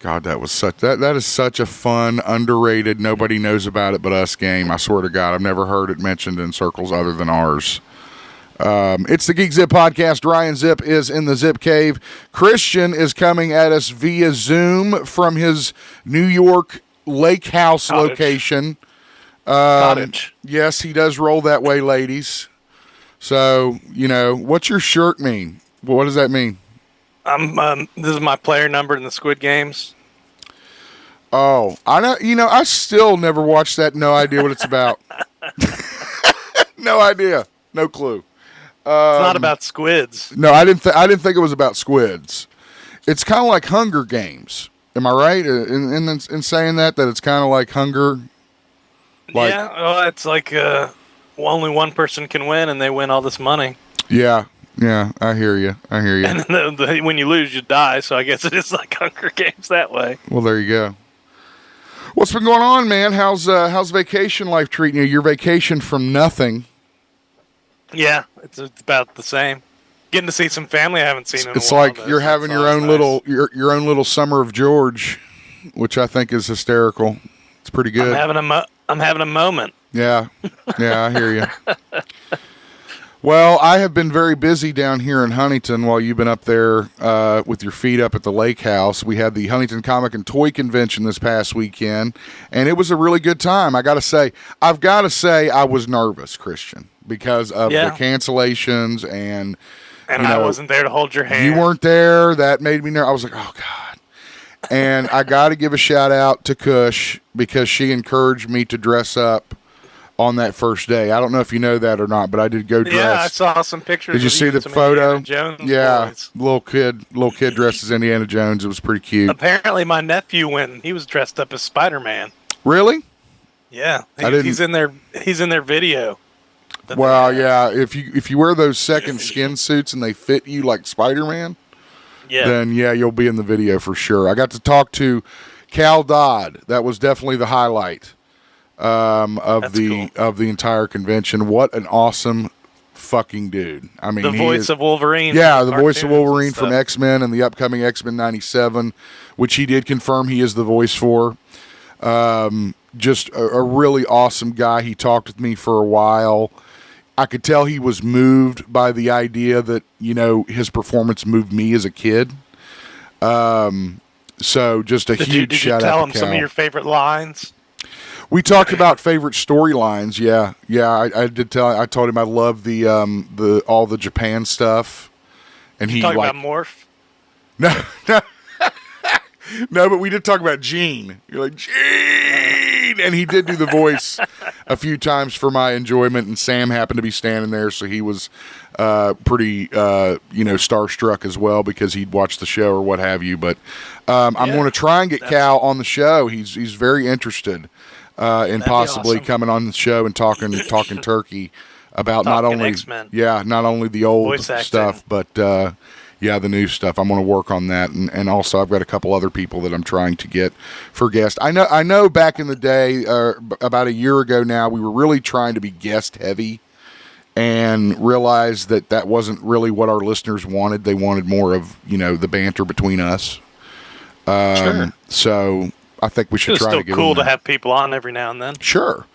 God, that is such a fun, underrated, nobody knows about it but us game. I swear to God, I've never heard it mentioned in circles other than ours. It's the GeekZip Podcast. Ryan Zip is in the Zip Cave. Christian is coming at us via Zoom from his New York lake house location. Cottage. Yes, he does roll that way, ladies. So, what's your shirt mean? Well, what does that mean? This is my player number in the Squid Games. Oh, I know. I still never watched that. No idea what it's about. No idea. No clue. It's not about squids. No, I didn't think it was about squids. It's kind of like Hunger Games. Am I right in saying that it's kind of like Hunger? Yeah. Well, it's like only one person can win, and they win all this money. Yeah. Yeah, I hear you. And then when you lose, you die. So I guess it is like Hunger Games that way. Well, there you go. What's been going on, man? How's vacation life treating you? Your vacation from nothing. Yeah, it's about the same. Getting to see some family I haven't seen in a while. It's like you're having your own little summer of George, which I think is hysterical. It's pretty good. I'm having a moment. Yeah, I hear you. Well, I have been very busy down here in Huntington while you've been up there with your feet up at the lake house. We had the Huntington Comic and Toy Convention this past weekend, and it was a really good time. I've got to say I was nervous, Christian, because of the cancellations and I wasn't there to hold your hand. You weren't there. That made me nervous. I was like, oh, God. And I got to give a shout out to Cush because she encouraged me to dress up on that first day. I don't know if you know that or not, but I did go dress. Yeah, I saw some pictures. Did you see the photo? Jones boys. little kid dressed as Indiana Jones. It was pretty cute. Apparently, my nephew went. He was dressed up as Spider-Man. Really? Yeah, he's in their video. Well, yeah. If you wear those second skin suits and they fit you like Spider-Man, then you'll be in the video for sure. I got to talk to Cal Dodd. That was definitely the highlight. Of the entire convention. What an awesome fucking dude. I mean, the voice of Wolverine. Yeah, the voice of Wolverine from X-Men and the upcoming X-Men 97, which he did confirm he is the voice for. Just a really awesome guy. He talked with me for a while. I could tell he was moved by the idea that, his performance moved me as a kid. So just a huge shout out to Cal. Did you tell him some of your favorite lines? We talked about favorite storylines. Yeah. I did tell. I told him I love the all the Japan stuff, and he talking about Morph. No, no, but we did talk about Gene. You're like Gene, and he did do the voice a few times for my enjoyment. And Sam happened to be standing there, so he was pretty starstruck as well because he'd watched the show or what have you. But I'm going to try and get Cal on the show. He's very interested. And possibly coming on the show and talking turkey about not only the old stuff, but the new stuff. I'm going to work on that, and also I've got a couple other people that I'm trying to get for guests. I know. Back in the day, about a year ago now, we were really trying to be guest heavy, and realized that wasn't really what our listeners wanted. They wanted more of the banter between us. Sure. So I think we should try to get. It's still cool to have people on every now and then. Sure.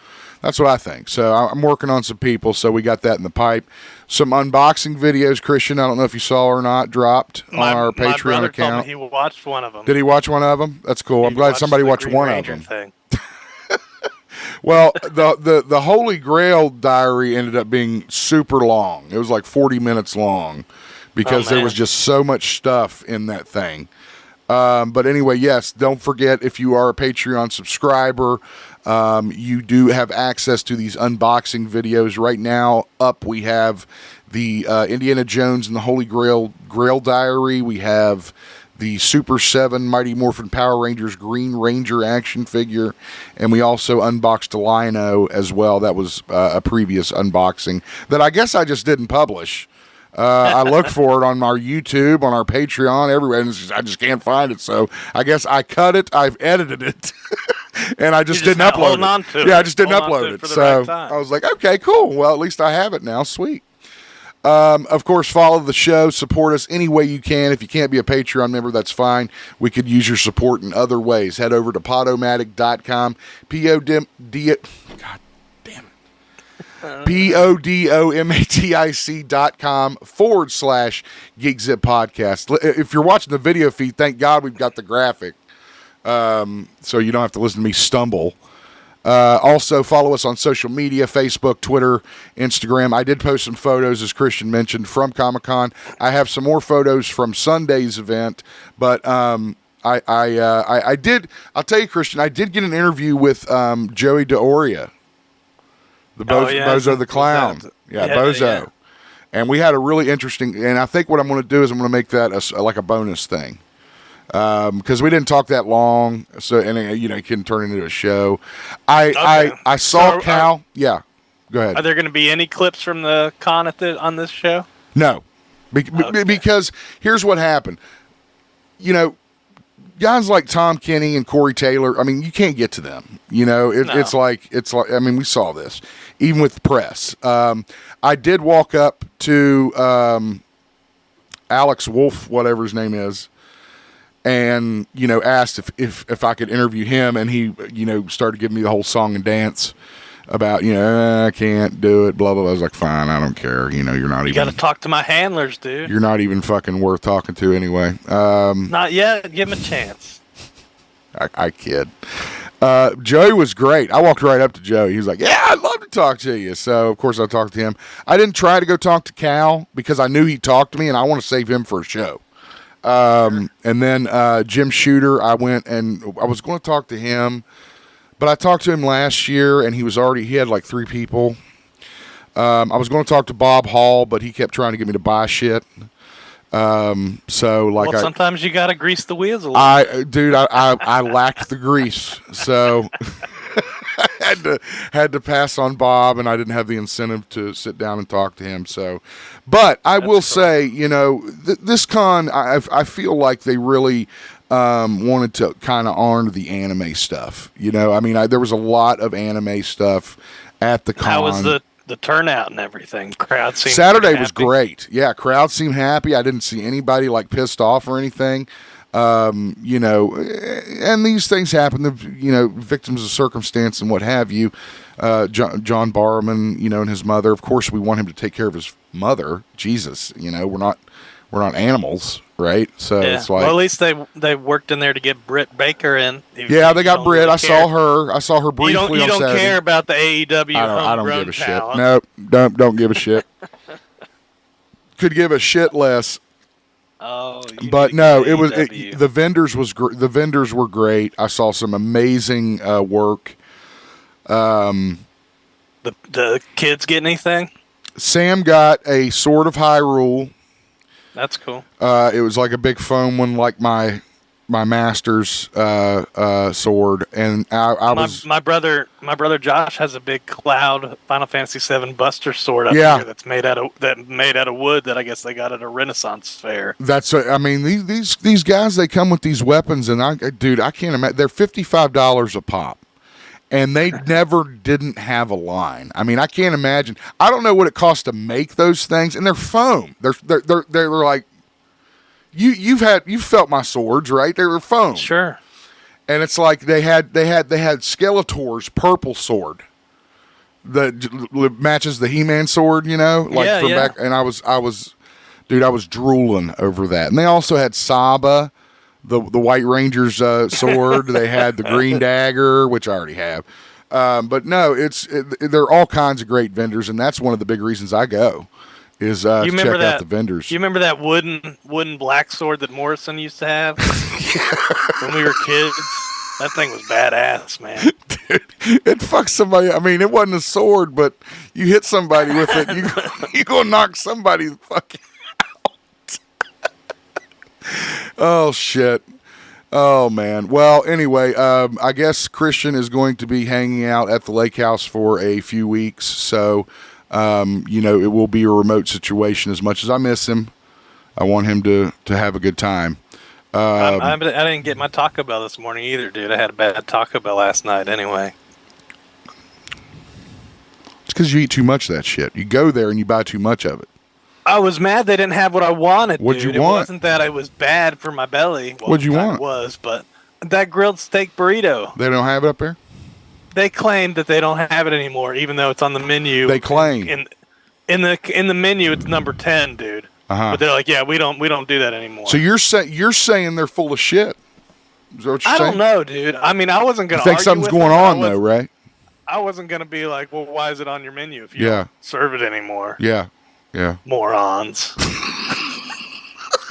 That's what I think. So I'm working on some people, so we got that in the pipe. Some unboxing videos, Christian, I don't know if you saw or not, dropped on our Patreon account. Told me he watched one of them. Did he watch one of them? That's cool. I'm glad somebody watched one of them. Thing. Well, the Holy Grail diary ended up being super long. It was like 40 minutes long because there was just so much stuff in that thing. But anyway, yes, don't forget, if you are a Patreon subscriber, you do have access to these unboxing videos. Right now, we have the Indiana Jones and the Holy Grail Diary. We have the Super 7 Mighty Morphin Power Rangers Green Ranger action figure, and we also unboxed a Lion-O as well. That was a previous unboxing that I guess I just didn't publish. I looked for it on our YouTube, on our Patreon, everywhere, and I just can't find it. So I guess I cut it, I've edited it, and I just didn't upload it. Yeah, I just didn't upload it. So I was like, okay, cool. Well, at least I have it now. Sweet. Of course, follow the show, support us any way you can. If you can't be a Patreon member, that's fine. We could use your support in other ways. Head over to podomatic.com, podomatic.com/GeekZip Podcast. If you're watching the video feed, thank God we've got the graphic, so you don't have to listen to me stumble. Also, follow us on social media, Facebook, Twitter, Instagram. I did post some photos, as Christian mentioned, from Comic-Con. I have some more photos from Sunday's event, but I did, I'll tell you, Christian, I did get an interview with Joey DeOria, the Bozo the Clown. Bozo. Yeah. And we had a really interesting, and I think what I'm going to do is I'm going to make that like a bonus thing. Because we didn't talk that long, so it can turn into a show. I saw Cal. Yeah, go ahead. Are there going to be any clips from the con on this show? No, because here's what happened. Guys like Tom Kenny and Corey Taylor. I mean, you can't get to them. It's like. I mean, we saw this even with the press. I did walk up to Alex Wolf, whatever his name is. And, asked if I could interview him, and he, started giving me the whole song and dance about, I can't do it, blah, blah, blah. I was like, fine, I don't care. You're not even. You got to talk to my handlers, dude. You're not even fucking worth talking to anyway. Not yet. Give him a chance. I kid. Joey was great. I walked right up to Joey. He was like, yeah, I'd love to talk to you. So, of course, I talked to him. I didn't try to go talk to Cal because I knew he'd talk to me, and I want to save him for a show. And then Jim Shooter, I went and I was going to talk to him, but I talked to him last year, and he had like 3 people. I was going to talk to Bob Hall, but he kept trying to get me to buy shit. Sometimes you got to grease the wheels a little. I lacked the grease, so I had to pass on Bob, and I didn't have the incentive to sit down and talk to him. So, but I will say, this con, I feel like they really wanted to kind of honor the anime stuff. I mean, there was a lot of anime stuff at the con. How was the turnout and everything? Crowd seemed Saturday was great. Yeah, crowd seemed happy. I didn't see anybody like pissed off or anything. And these things happen, victims of circumstance and what have you. John Barrowman, and his mother. Of course, we want him to take care of his mother. Jesus, we're not animals, right? So it's like, well, at least they worked in there to get Britt Baker in. Yeah, they got Britt. I saw her briefly. You don't Saturday. Care about the AEW. I don't give a shit. Nope, don't give a shit. Could give a shit less. Oh, but no, the vendors were great. I saw some amazing work. The kids get anything? Sam got a Sword of Hyrule. That's cool. It was like a big foam one, like my master's sword, and my brother Josh has a big Cloud Final Fantasy VII Buster sword up here that's made out of wood that I guess they got at a Renaissance fair. I mean, these guys, they come with these weapons, and I can't imagine. They're $55 a pop, and they never didn't have a line. I mean, I can't imagine. I don't know what it costs to make those things, and they're foam. They're like. You've felt my swords, right? They were foam. Sure. And it's like they had Skeletor's purple sword that matches the He-Man sword, back. And I was drooling over that. And they also had Saba, the White Ranger's sword. They had the Green Dagger, which I already have. But no, there are all kinds of great vendors, and that's one of the big reasons I go. Is to check out the vendors. You remember that wooden black sword that Morrison used to have when we were kids? That thing was badass, man. Dude, it fucked somebody. I mean, it wasn't a sword, but you hit somebody with it, you gonna knock somebody fucking out. Oh shit. Oh man. Well, anyway, I guess Christian is going to be hanging out at the lake house for a few weeks, so. It will be a remote situation. As much as I miss him, I want him to have a good time. I didn't get my Taco Bell this morning either, dude. I had a bad Taco Bell last night anyway. It's because you eat too much of that shit. You go there and you buy too much of it. I was mad they didn't have what I wanted. What'd dude. you want? It wasn't that it was bad for my belly. Well, What'd you want? It was, but that grilled steak burrito. They don't have it up there? They claim that they don't have it anymore, even though it's on the menu. They claim in the menu it's number 10, dude. But they're like, yeah, we don't do that anymore. So you're saying they're full of shit? Is that what you're saying? Don't know, dude. I mean, I wasn't gonna. You think something's going on though, right? I wasn't gonna be like, well, why is it on your menu if you don't serve it anymore? Yeah. Morons.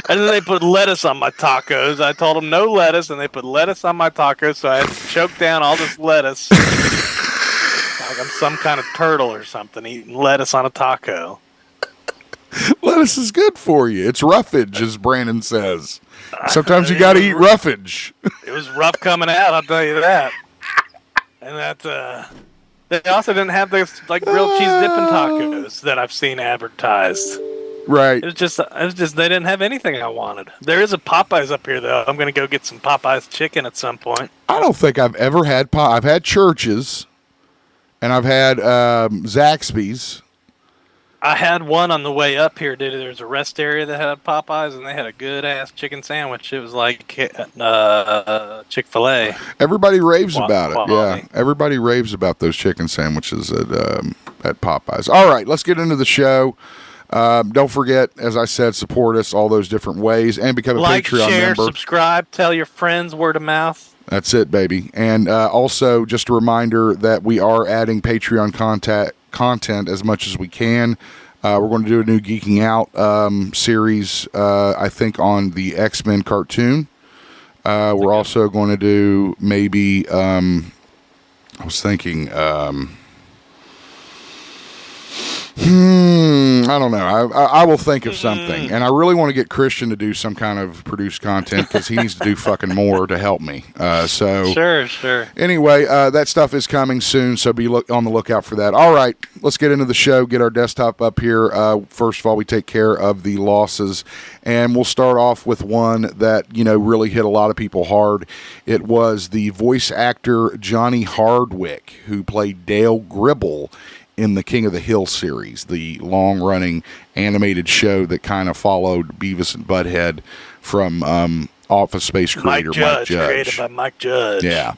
And then they put lettuce on my tacos. I told them no lettuce, and they put lettuce on my tacos, so I had to choke down all this lettuce. Like I'm some kind of turtle or something eating lettuce on a taco. Lettuce is good for you. It's roughage, as Brandon says. Sometimes you got to eat roughage. It was rough coming out, I'll tell you that. And that they also didn't have those like grilled cheese dipping tacos that I've seen advertised. Right. It was just they didn't have anything I wanted. There is a Popeyes up here though. I'm gonna go get some Popeyes chicken at some point. I don't think I've ever had I've had Church's, and I've had Zaxby's. I had one on the way up here, dude. There was a rest area that had Popeyes, and they had a good-ass chicken sandwich. It was like Chick-fil-A. Everybody raves about it. Yeah, everybody raves about those chicken sandwiches at Popeyes. All right, let's get into the show. Don't forget, as I said, support us all those different ways and become a Patreon share, member. Subscribe, tell your friends, word of mouth. That's it, baby. And also, just a reminder that we are adding Patreon content as much as we can. We're going to do a new Geeking Out series, I think, on the X-Men cartoon. We're also going to do maybe, I was thinking, I don't know. I will think of something. And I really want to get Christian to do some kind of produced content because he needs to do fucking more to help me. Sure. Anyway, that stuff is coming soon, so be on the lookout for that. All right, let's get into the show, get our desktop up here. First of all, we take care of the losses, and we'll start off with one that, really hit a lot of people hard. It was the voice actor Johnny Hardwick, who played Dale Gribble in the King of the Hill series, the long-running animated show that kind of followed Beavis and Butthead from Office Space creator Mike Judge. Created by Mike Judge. Yeah.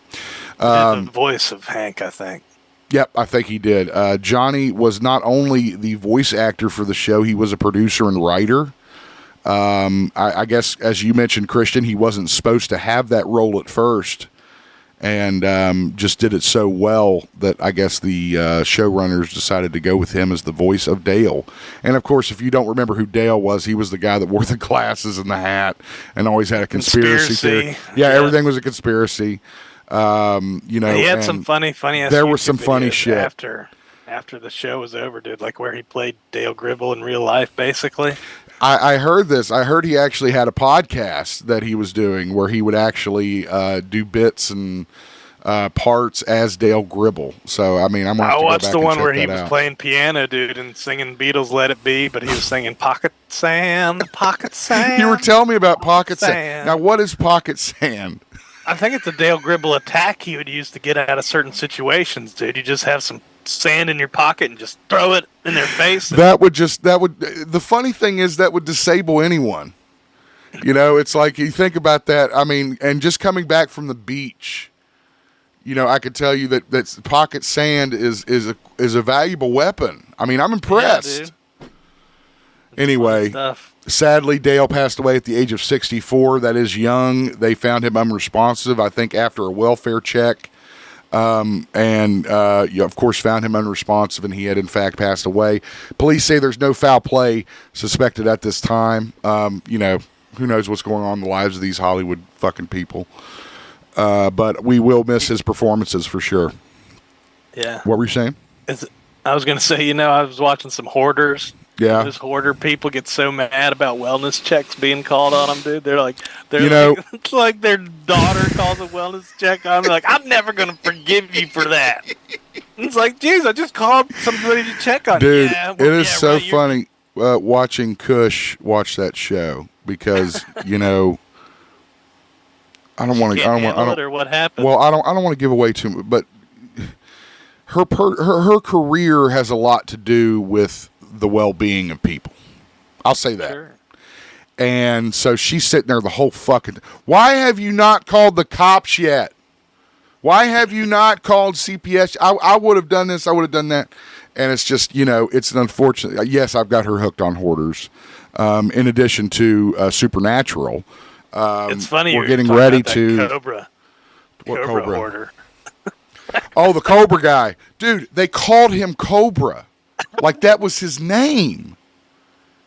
The voice of Hank, I think. Yep, I think he did. Johnny was not only the voice actor for the show, he was a producer and writer. I guess, as you mentioned, Christian, he wasn't supposed to have that role at first. And just did it so well that I guess the showrunners decided to go with him as the voice of Dale. And, of course, if you don't remember who Dale was, he was the guy that wore the glasses and the hat and always had a conspiracy theory. Yeah, everything was a conspiracy. He had some funny. There was some funny shit after the show was over, dude. Like where he played Dale Gribble in real life, basically. I heard this. I heard he actually had a podcast that he was doing where he would actually do bits and parts as Dale Gribble. So, I mean, I'm going to go back and check that out. I watched the one where he was playing piano, dude, and singing Beatles' Let It Be, but he was singing Pocket Sand, Pocket Sand. You were telling me about Pocket Sand. Now, what is Pocket Sand? I think it's a Dale Gribble attack he would use to get out of certain situations, dude. You just have some sand in your pocket and just throw it in their face. The funny thing is that would disable anyone. It's like you think about that. I mean, and just coming back from the beach, I could tell you that pocket sand is a valuable weapon. I mean, I'm impressed. Yeah, anyway, sadly, Dale passed away at the age of 64. That is young. They found him unresponsive, I think, after a welfare check. Of course, found him unresponsive, and he had, in fact, passed away. Police say there's no foul play suspected at this time. Who knows what's going on in the lives of these Hollywood fucking people. But we will miss his performances for sure. Yeah. What were you saying? I was going to say, I was watching some Hoarders. Yeah. Those hoarder people get so mad about wellness checks being called on them, dude. They're like, it's like their daughter calls a wellness check on them. Like, I'm never going to forgive you for that. It's like, geez, I just called somebody to check on you. Dude, it is so funny watching Kush watch that show because, I don't want to. Or what happened? Well, I don't want to give away too much, but her career has a lot to do with the well-being of people. I'll say that. Sure. And so she's sitting there the whole fucking... Why have you not called the cops yet? Why have you not called CPS? I would have done this. I would have done that. And it's just, it's an unfortunate... Yes, I've got her hooked on Hoarders. In addition to Supernatural. It's funny. We're getting ready to... Cobra. What Cobra Hoarder. Oh, the Cobra guy. Dude, they called him Cobra. Like that was his name.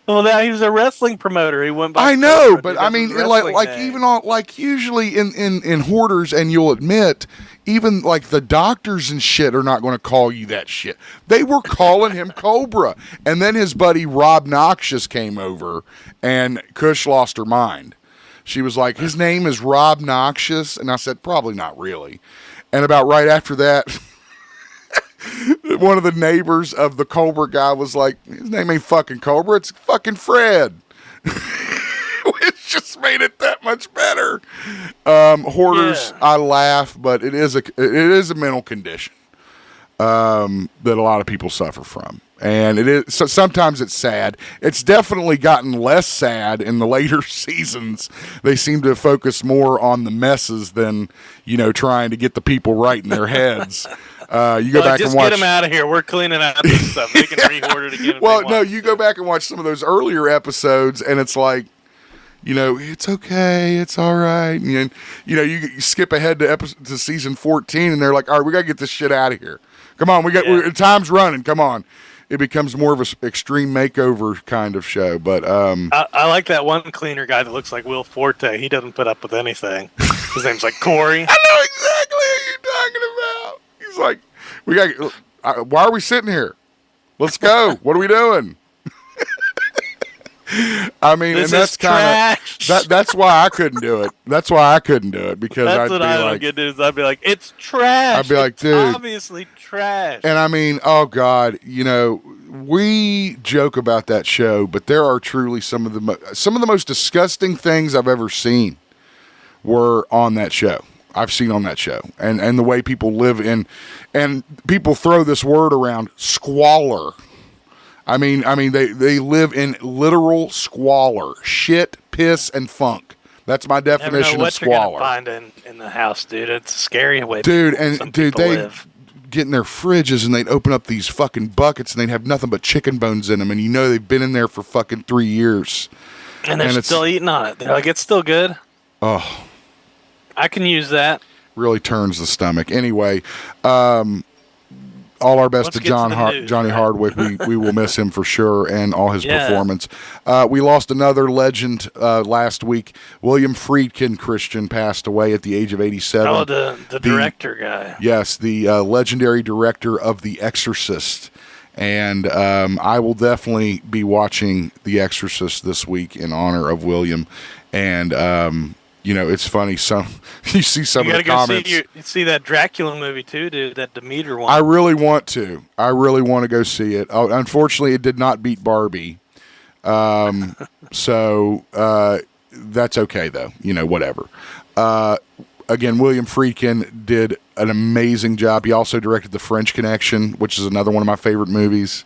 Well, now he was a wrestling promoter. He went by. I know, Cobra, but I mean, like even on usually in Hoarders, and you'll admit, even like the doctors and shit are not going to call you that shit. They were calling him Cobra, and then his buddy Rob Noxious came over, and Kush lost her mind. She was like, "His name is Rob Noxious," and I said, "Probably not really." And about right after that, one of the neighbors of the Cobra guy was like, his name ain't fucking Cobra, it's fucking Fred. Which just made it that much better. Hoarders, yeah. I laugh, but it is a mental condition that a lot of people suffer from. And it is, so sometimes it's sad. It's definitely gotten less sad in the later seasons. They seem to focus more on the messes than, trying to get the people right in their heads. You go back and watch. Just get them out of here. We're cleaning out this stuff. They can rehoard it again. Well, no, you go back and watch some of those earlier episodes, and it's like, it's okay, it's all right. And you skip ahead to season 14, and they're like, all right, we got to get this shit out of here. Come on, time's running. Come on. It becomes more of an extreme makeover kind of show. But I like that one cleaner guy that looks like Will Forte. He doesn't put up with anything. His name's like Corey. I know exactly who you're talking about. He's like, why are we sitting here? Let's go. What are we doing? I mean, this and that's kind of that's why I couldn't do it. That's why I couldn't do it because that's what I don't get to do. I'd be like, it's trash. I'd be like, dude, obviously trash. And I mean, oh God, we joke about that show, but there are truly some of the most disgusting things I've ever seen were on that show. I've seen on that show, and the way people live in, and people throw this word around, squalor. I mean, they live in literal squalor, shit, piss, and funk. That's my definition of squalor. You're gonna find in the house, dude. It's a scary way. Dude, they get in their fridges and they'd open up these fucking buckets and they'd have nothing but chicken bones in them, and they've been in there for fucking 3 years, and they're still eating on it. They're like, it's still good. Oh, I can use that. Really turns the stomach. Anyway, all our best to Johnny Hardwick. We will miss him for sure, and all his performance. We lost another legend last week. William Friedkin, Christian, passed away at the age of 87. Oh, the director guy. Yes, the legendary director of The Exorcist. And I will definitely be watching The Exorcist this week in honor of William. And it's funny. You see some of the comments. You see that Dracula movie too, dude. That Demeter one. I really want to. Go see it. Unfortunately, it did not beat Barbie. So that's okay though. Whatever. Again, William Friedkin did an amazing job. He also directed The French Connection, which is another one of my favorite movies.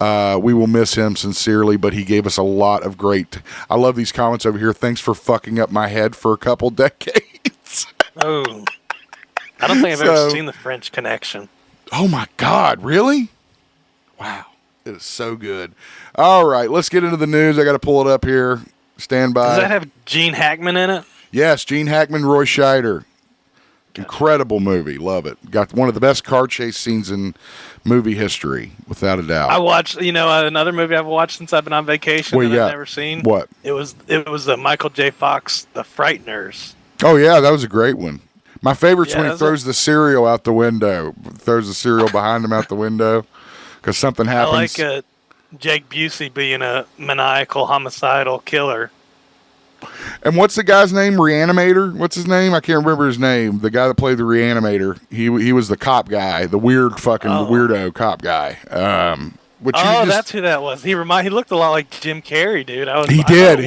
We will miss him sincerely, but he gave us a lot of great... I love these comments over here. Thanks for fucking up my head for a couple decades. Oh. I don't think I've ever seen The French Connection. Oh my God, really? Wow. It is so good. All right, let's get into the news. I got to pull it up here. Stand by. Does that have Gene Hackman in it? Yes, Gene Hackman, Roy Scheider. Incredible movie. Love it. Got one of the best car chase scenes in movie history, without a doubt. I watched, another movie I've watched since I've been on vacation that I've never seen. What? It was the Michael J. Fox, The Frighteners. Oh, yeah, that was a great one. My favorite's when he throws the cereal out the window. Throws the cereal behind him out the window because something happens. I like Jake Busey being a maniacal, homicidal killer. And what's the guy's name? Reanimator? What's his name? I can't remember his name. The guy that played the Reanimator. He was the cop guy, the weird fucking weirdo cop guy. That's who that was. He looked a lot like Jim Carrey, dude. He did.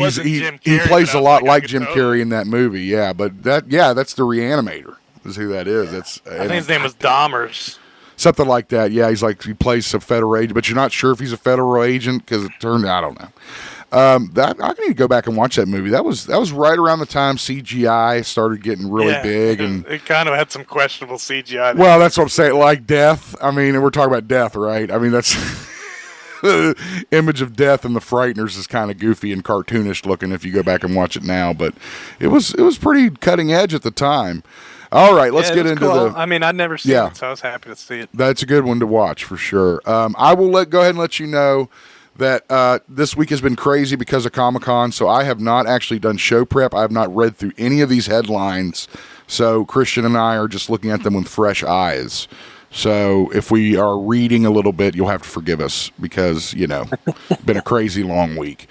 He plays a lot like Jim Carrey in that movie. Yeah, but that's the Reanimator. Is who that is. I think his name was Dahmers. Something like that. Yeah, he plays a federal agent, but you're not sure if he's a federal agent because it turned. I don't know. That I need to go back and watch that movie. That was right around the time CGI started getting really big, and it kind of had some questionable CGI. Well, that's what I'm saying. Like Death. I mean, we're talking about Death, right? I mean, that's the image of Death and the Frighteners is kind of goofy and cartoonish looking if you go back and watch it now, but it was pretty cutting edge at the time. All right, let's get into cool. I mean, I'd never seen it, so I was happy to see it. That's a good one to watch for sure. I will go ahead and let you know that this week has been crazy because of Comic-Con, so I have not actually done show prep. I have not read through any of these headlines, so Christian and I are just looking at them with fresh eyes. So if we are reading a little bit, you'll have to forgive us because, been a crazy long week.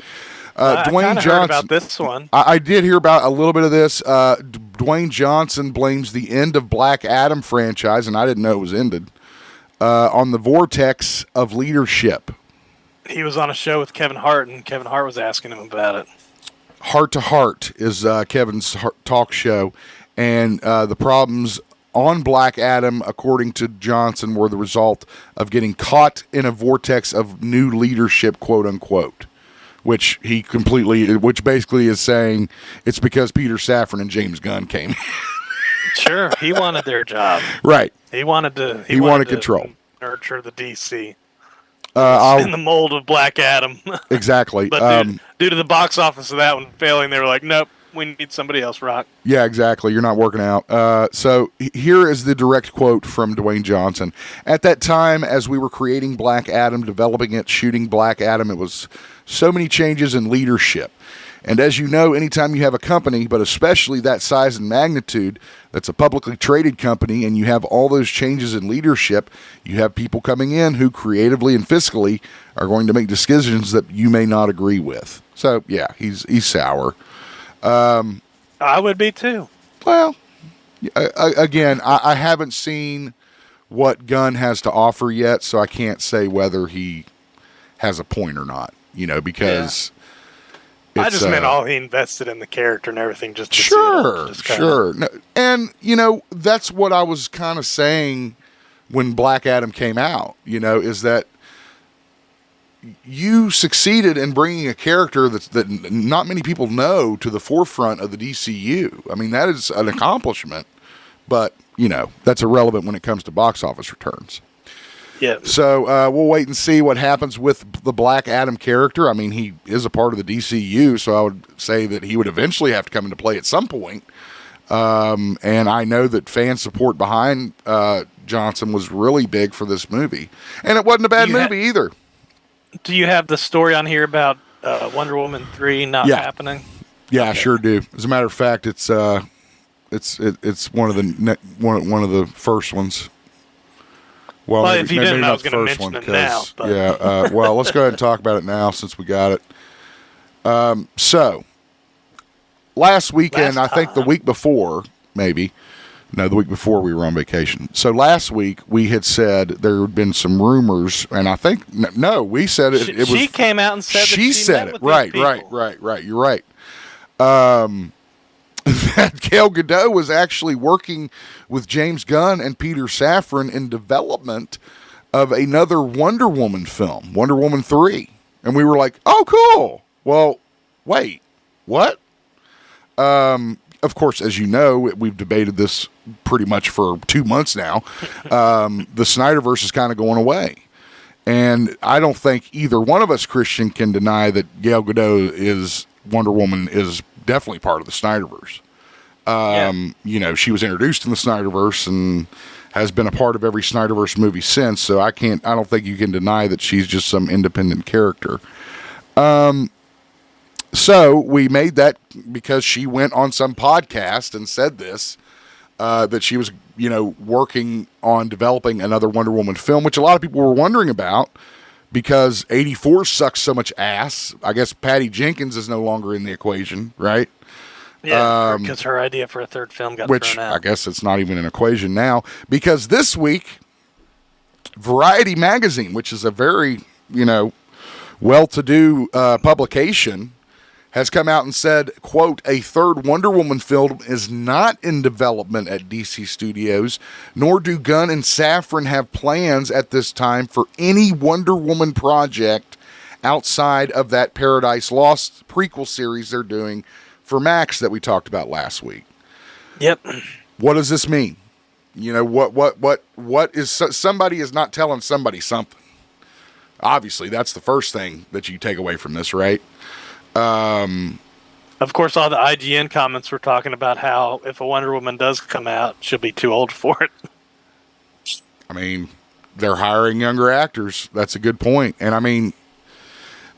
Dwayne Johnson. Heard about this one. I did hear about a little bit of this. Dwayne Johnson blames the end of Black Adam franchise, and I didn't know it was ended, on the vortex of leadership. He was on a show with Kevin Hart, and Kevin Hart was asking him about it. Heart to Heart is Kevin's talk show, and the problems on Black Adam, according to Johnson, were the result of getting caught in a vortex of new leadership, quote unquote. Which basically is saying it's because Peter Safran and James Gunn came. Sure, he wanted their job. Right. He wanted control. Nurture the DC. In the mold of Black Adam. Exactly. But due to the box office of that one failing, they were like, nope, we need somebody else, Rock. Yeah, exactly. You're not working out. So here is the direct quote from Dwayne Johnson. At that time, as we were creating Black Adam, developing it, shooting Black Adam, it was so many changes in leadership. And as you know, anytime you have a company, but especially that size and magnitude, that's a publicly traded company, and you have all those changes in leadership, you have people coming in who creatively and fiscally are going to make decisions that you may not agree with. So, yeah, he's sour. I would be too. Well, again, I haven't seen what Gunn has to offer yet, so I can't say whether he has a point or not, because... Yeah. I just meant all he invested in the character and everything. Sure. No, and, that's what I was kind of saying when Black Adam came out, is that you succeeded in bringing a character that not many people know to the forefront of the DCU. I mean, that is an accomplishment, but, that's irrelevant when it comes to box office returns. Yeah. So we'll wait and see what happens with the Black Adam character. I mean, he is a part of the DCU, so I would say that he would eventually have to come into play at some point. And I know that fan support behind Johnson was really big for this movie. And it wasn't a bad movie either. Do you have the story on here about Wonder Woman 3 not happening? Yeah, okay. I sure do. As a matter of fact, it's one of the first ones. Well, maybe, if you didn't, I was going to mention it now. But. Yeah, well, let's go ahead and talk about it now since we got it. So, last weekend, I think the week before, the week before we were on vacation. So, last week, we had said there had been some rumors, and I think, we said it was... She came out and said she said it. Right. You're right. That Gal Gadot was actually working with James Gunn and Peter Safran in development of another Wonder Woman film, Wonder Woman 3. And we were like, oh, cool. Well, wait, what? Of course, as you know, we've debated this pretty much for 2 months now. The Snyderverse is kind of going away. And I don't think either one of us, Christian, can deny that Gal Gadot Wonder Woman is definitely part of the Snyderverse. She was introduced in the Snyderverse and has been a part of every Snyderverse movie since. So I don't think you can deny that she's just some independent character. So we made that because she went on some podcast and said this, that she was, working on developing another Wonder Woman film, which a lot of people were wondering about. Because 84 sucks so much ass. I guess Patty Jenkins is no longer in the equation, right? Yeah, because her idea for a third film got thrown out. I guess it's not even an equation now. Because this week, Variety Magazine, which is a very, well-to-do publication, has come out and said, quote, a third Wonder Woman film is not in development at DC Studios, nor do Gunn and Safran have plans at this time for any Wonder Woman project outside of that Paradise Lost prequel series they're doing for Max that we talked about last week. Yep. What does this mean? You know, what is somebody is not telling somebody something. Obviously, that's the first thing that you take away from this, right? Of course, all the IGN comments were talking about how if a Wonder Woman does come out, she'll be too old for it. I mean, they're hiring younger actors. That's a good point. And I mean,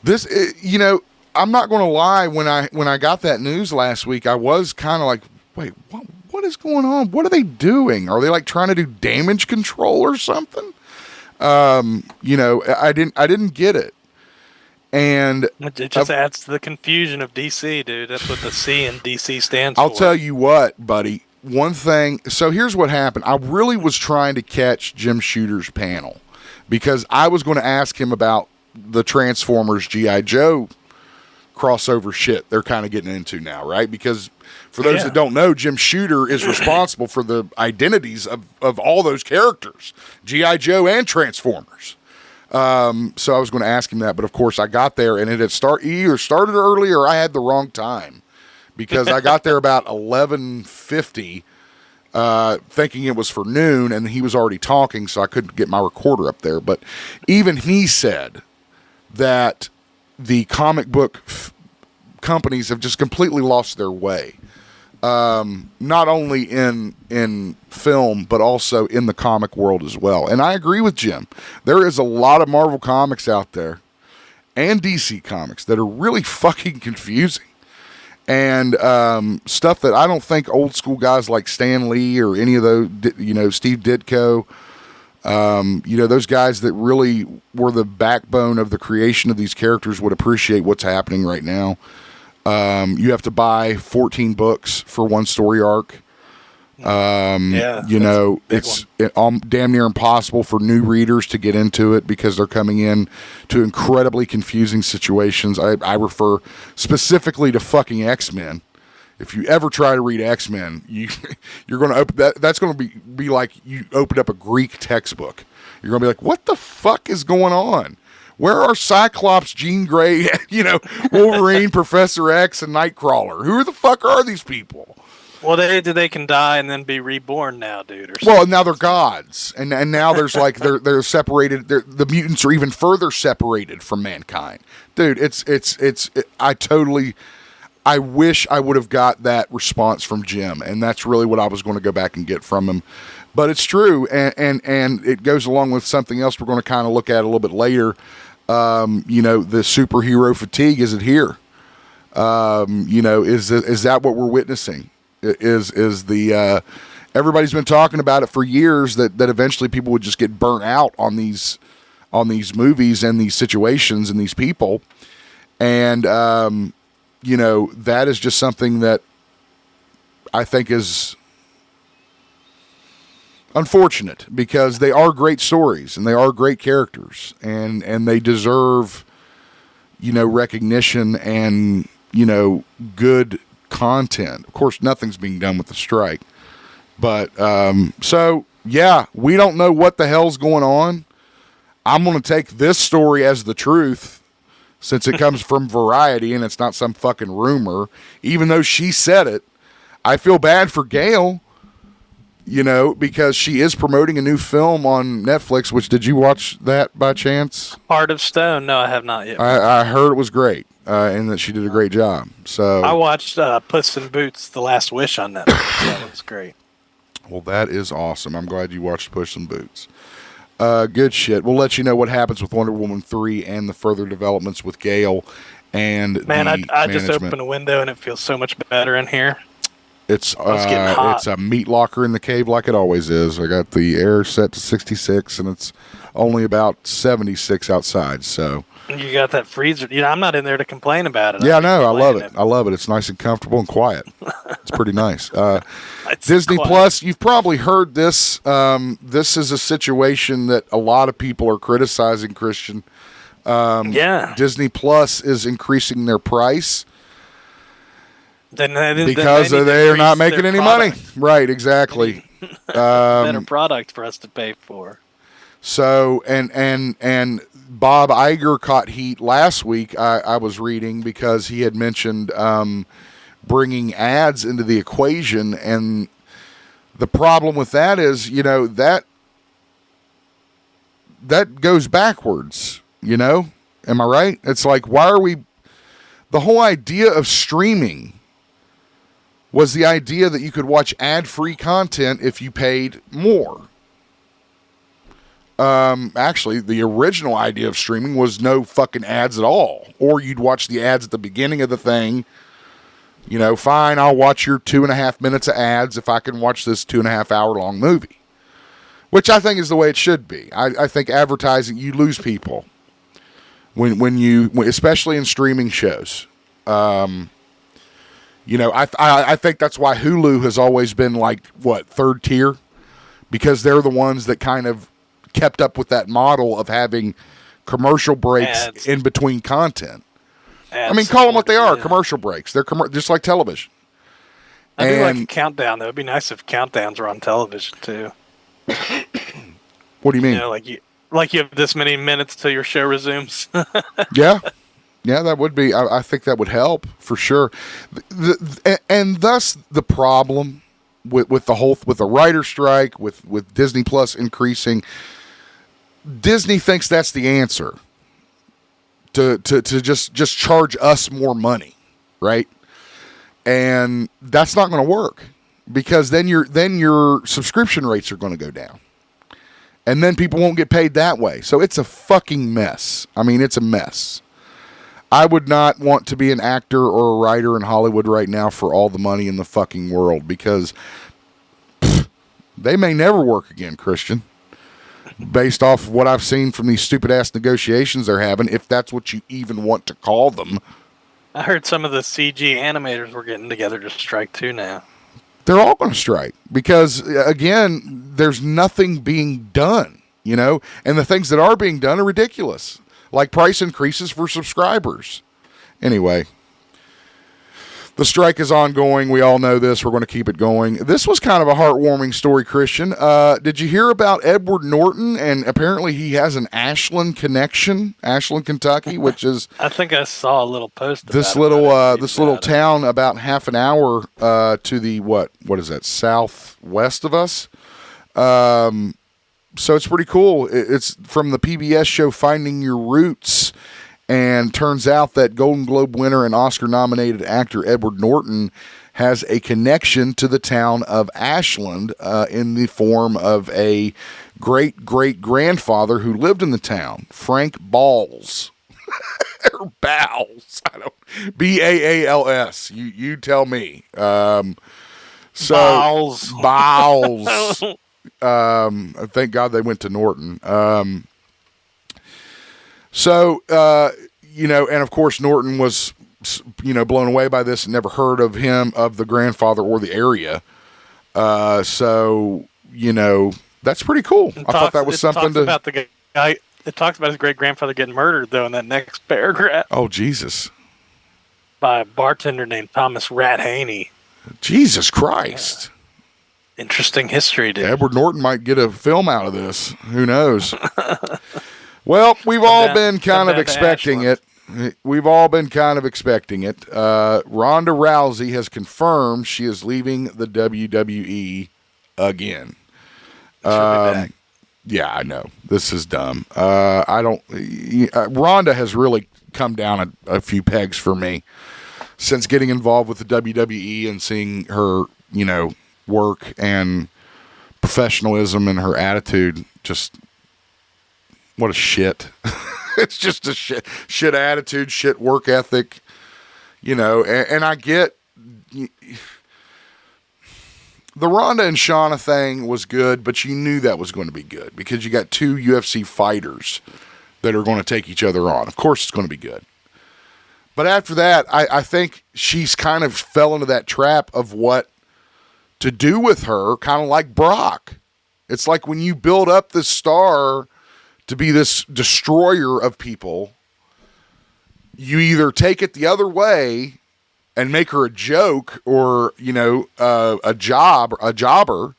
this, you know, I'm not going to lie. When I got that news last week, I was kind of like, wait, what is going on? What are they doing? Are they like trying to do damage control or something? You know, I didn't get it. And it just adds to the confusion of DC, dude. That's what the C in DC stands for. I'll tell you what, buddy. One thing. So here's what happened. I really was trying to catch Jim Shooter's panel because I was going to ask him about the Transformers G.I. Joe crossover shit they're kind of getting into now, right? Because for those that don't know, Jim Shooter is responsible for the identities of all those characters, G.I. Joe and Transformers. So I was going to ask him that, but of course I got there and it had either started early or I had the wrong time because I got there about 11:50, thinking it was for noon, and he was already talking, so I couldn't get my recorder up there. But even he said that the comic book companies have just completely lost their way. Not only in film, but also in the comic world as well. And I agree with Jim. There is a lot of Marvel comics out there and DC comics that are really fucking confusing. And stuff that I don't think old school guys like Stan Lee or any of those, you know, Steve Ditko, you know, those guys that really were the backbone of the creation of these characters would appreciate what's happening right now. You have to buy 14 books for one story arc. You know, it's damn near impossible for new readers to get into it because they're coming in to incredibly confusing situations. I refer specifically to fucking X-Men. If you ever try to read X-Men, you're going to open that. That's going to be like you open up a Greek textbook. You're going to be like, what the fuck is going on? Where are Cyclops, Jean Grey, you know, Wolverine, Professor X, and Nightcrawler? Who the fuck are these people? Well, they can die and then be reborn now, dude. Or well, now they're gods, and now there's like they're separated. The mutants are even further separated from mankind, dude. I wish I would have got that response from Jim, and that's really what I was going to go back and get from him. But it's true, and it goes along with something else we're going to kind of look at a little bit later. You know, the superhero fatigue, is it here? You know, is that what we're witnessing? Is the everybody's been talking about it for years that eventually people would just get burnt out on these movies and these situations and these people, and you know, that is just something that I think is unfortunate because they are great stories and they are great characters and they deserve, you know, recognition and, you know, good content. Of course, nothing's being done with the strike, but so yeah, we don't know what the hell's going on. I'm going to take this story as the truth since it comes from Variety and it's not some fucking rumor, even though she said it. I feel bad for Gail, you know, because she is promoting a new film on Netflix, which, did you watch that by chance? Heart of Stone? No, I have not yet. I heard it was great and that she did a great job. So I watched Puss in Boots, The Last Wish on Netflix. That was great. Well, that is awesome. I'm glad you watched Puss in Boots. Good shit. We'll let you know what happens with Wonder Woman 3 and the further developments with Gale and man, I just opened a window and it feels so much better in here. It's a meat locker in the cave like it always is. I got the air set to 66 and it's only about 76 outside. So you got that freezer. You know, I'm not in there to complain about it. Yeah, I love it. I love it. It's nice and comfortable and quiet. It's pretty nice. Disney quiet. Plus, you've probably heard this. This is a situation that a lot of people are criticizing, Christian. Disney Plus is increasing their price. Because they are not making any money. Right, exactly. Better product for us to pay for. So, and Bob Iger caught heat last week, I was reading, because he had mentioned bringing ads into the equation. And the problem with that is, that goes backwards, Am I right? It's like, the whole idea of streaming was the idea that you could watch ad-free content if you paid more. Actually, the original idea of streaming was no fucking ads at all. Or you'd watch the ads at the beginning of the thing. Fine, I'll watch your 2.5 minutes of ads if I can watch this 2.5 hour long movie. Which I think is the way it should be. I think advertising, you lose people. When you, especially in streaming shows. I think that's why Hulu has always been third tier, because they're the ones that kind of kept up with that model of having commercial breaks ads in between content. Ads, call them what they are, commercial breaks. They're just like television. I do like a countdown. That would be nice if countdowns were on television too. What do you mean? Like you have this many minutes till your show resumes. Yeah, that would be. I think that would help for sure. And thus the problem with the writer strike, with Disney Plus increasing. Disney thinks that's the answer to just charge us more money, right? And that's not going to work, because then your subscription rates are going to go down. And then people won't get paid that way. So it's a fucking mess. It's a mess. I would not want to be an actor or a writer in Hollywood right now for all the money in the fucking world, because they may never work again, Christian. Based off what I've seen from these stupid-ass negotiations they're having, if that's what you even want to call them. I heard some of the CG animators were getting together to strike too now. They're all going to strike because, again, there's nothing being done, and the things that are being done are ridiculous, like price increases for subscribers. Anyway, the strike is ongoing. We all know this. We're going to keep it going. This was kind of a heartwarming story, Christian. Did you hear about Edward Norton? And apparently he has an Ashland connection, Ashland, Kentucky, which is... I think I saw a little post about this little town about half an hour to the, what is that, southwest of us? So it's pretty cool. It's from the PBS show Finding Your Roots. And turns out that Golden Globe winner and Oscar-nominated actor Edward Norton has a connection to the town of Ashland in the form of a great-great-grandfather who lived in the town, Frank Balls. Or Bowles. B-A-A-L-S. You tell me. Bowles. Thank God they went to Norton. And of course Norton was, blown away by this and never heard of him, of the grandfather or the area. That's pretty cool. I thought that was something to... About the guy, it talks about his great-grandfather getting murdered, though, in that next paragraph. Oh, Jesus. By a bartender named Thomas Rat Haney. Jesus Christ. Yeah. Interesting history, dude. Edward Norton might get a film out of this. Who knows? Well, we've all been kind of expecting it. We've all been kind of expecting it. Rhonda Rousey has confirmed she is leaving the WWE again. Yeah, I know. This is dumb. Rhonda has really come down a few pegs for me since getting involved with the WWE and seeing her, work and professionalism and her attitude. Just... what a shit. It's just a shit attitude, shit work ethic, and I get the Rhonda and Shauna thing was good, but you knew that was going to be good because you got two UFC fighters that are going to take each other on. Of course it's going to be good. But after that, I think she's kind of fell into that trap of what to do with her, kind of like Brock. It's like when you build up this star to be this destroyer of people, you either take it the other way and make her a joke or, a jobber,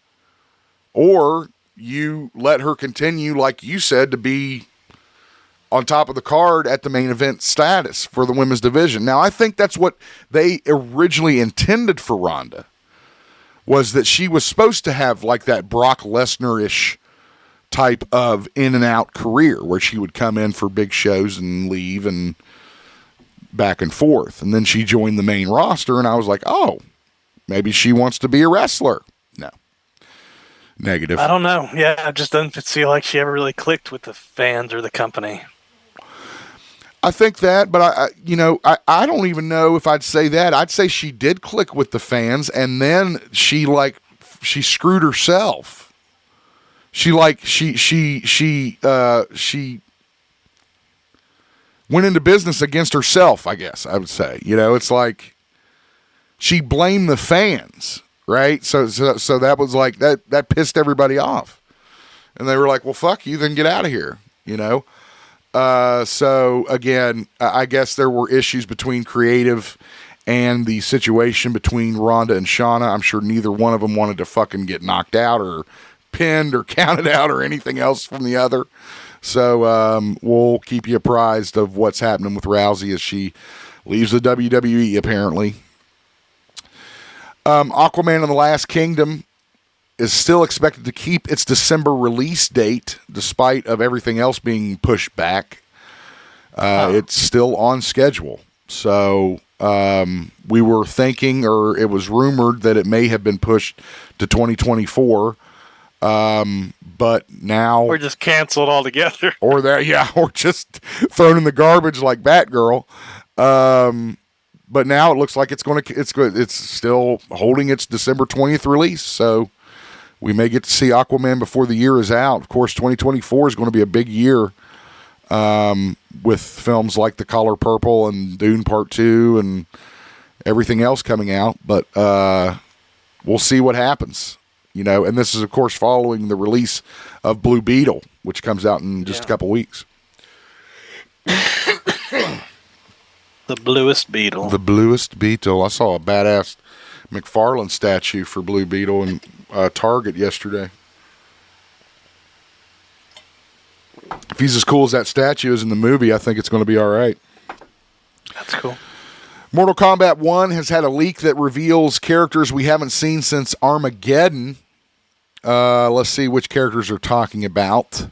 or you let her continue, like you said, to be on top of the card at the main event status for the women's division. Now, I think that's what they originally intended for Rhonda, was that she was supposed to have like that Brock Lesnar-ish type of in and out career where she would come in for big shows and leave and back and forth. And then she joined the main roster, and I was like, oh, maybe she wants to be a wrestler. No. Negative. I don't know. Yeah, it just doesn't feel like she ever really clicked with the fans or the company. I think that, but I don't even know if I'd say that. I'd say she did click with the fans, and then she screwed herself. She went into business against herself, I guess I would say. It's like she blamed the fans, right? So that was like that pissed everybody off, and they were like, "Well, fuck you, then get out of here," So again, I guess there were issues between creative and the situation between Rhonda and Shauna. I'm sure neither one of them wanted to fucking get knocked out or pinned or counted out or anything else from the other. So we'll keep you apprised of what's happening with Rousey as she leaves the WWE, apparently. Aquaman and the Last Kingdom is still expected to keep its December release date, despite of everything else being pushed back. It's still on schedule. So we were thinking, or it was rumored, that it may have been pushed to 2024. But now, or just canceled altogether, or just thrown in the garbage like Batgirl. But now it looks like it's still holding its December 20th release. So we may get to see Aquaman before the year is out. Of course, 2024 is going to be a big year, with films like The Color Purple and Dune Part 2 and everything else coming out. But we'll see what happens. And this is, of course, following the release of Blue Beetle, which comes out in just a couple weeks. The bluest beetle. The bluest beetle. I saw a badass McFarlane statue for Blue Beetle in Target yesterday. If he's as cool as that statue is in the movie, I think it's going to be all right. That's cool. Mortal Kombat 1 has had a leak that reveals characters we haven't seen since Armageddon. Let's see which characters are talking about.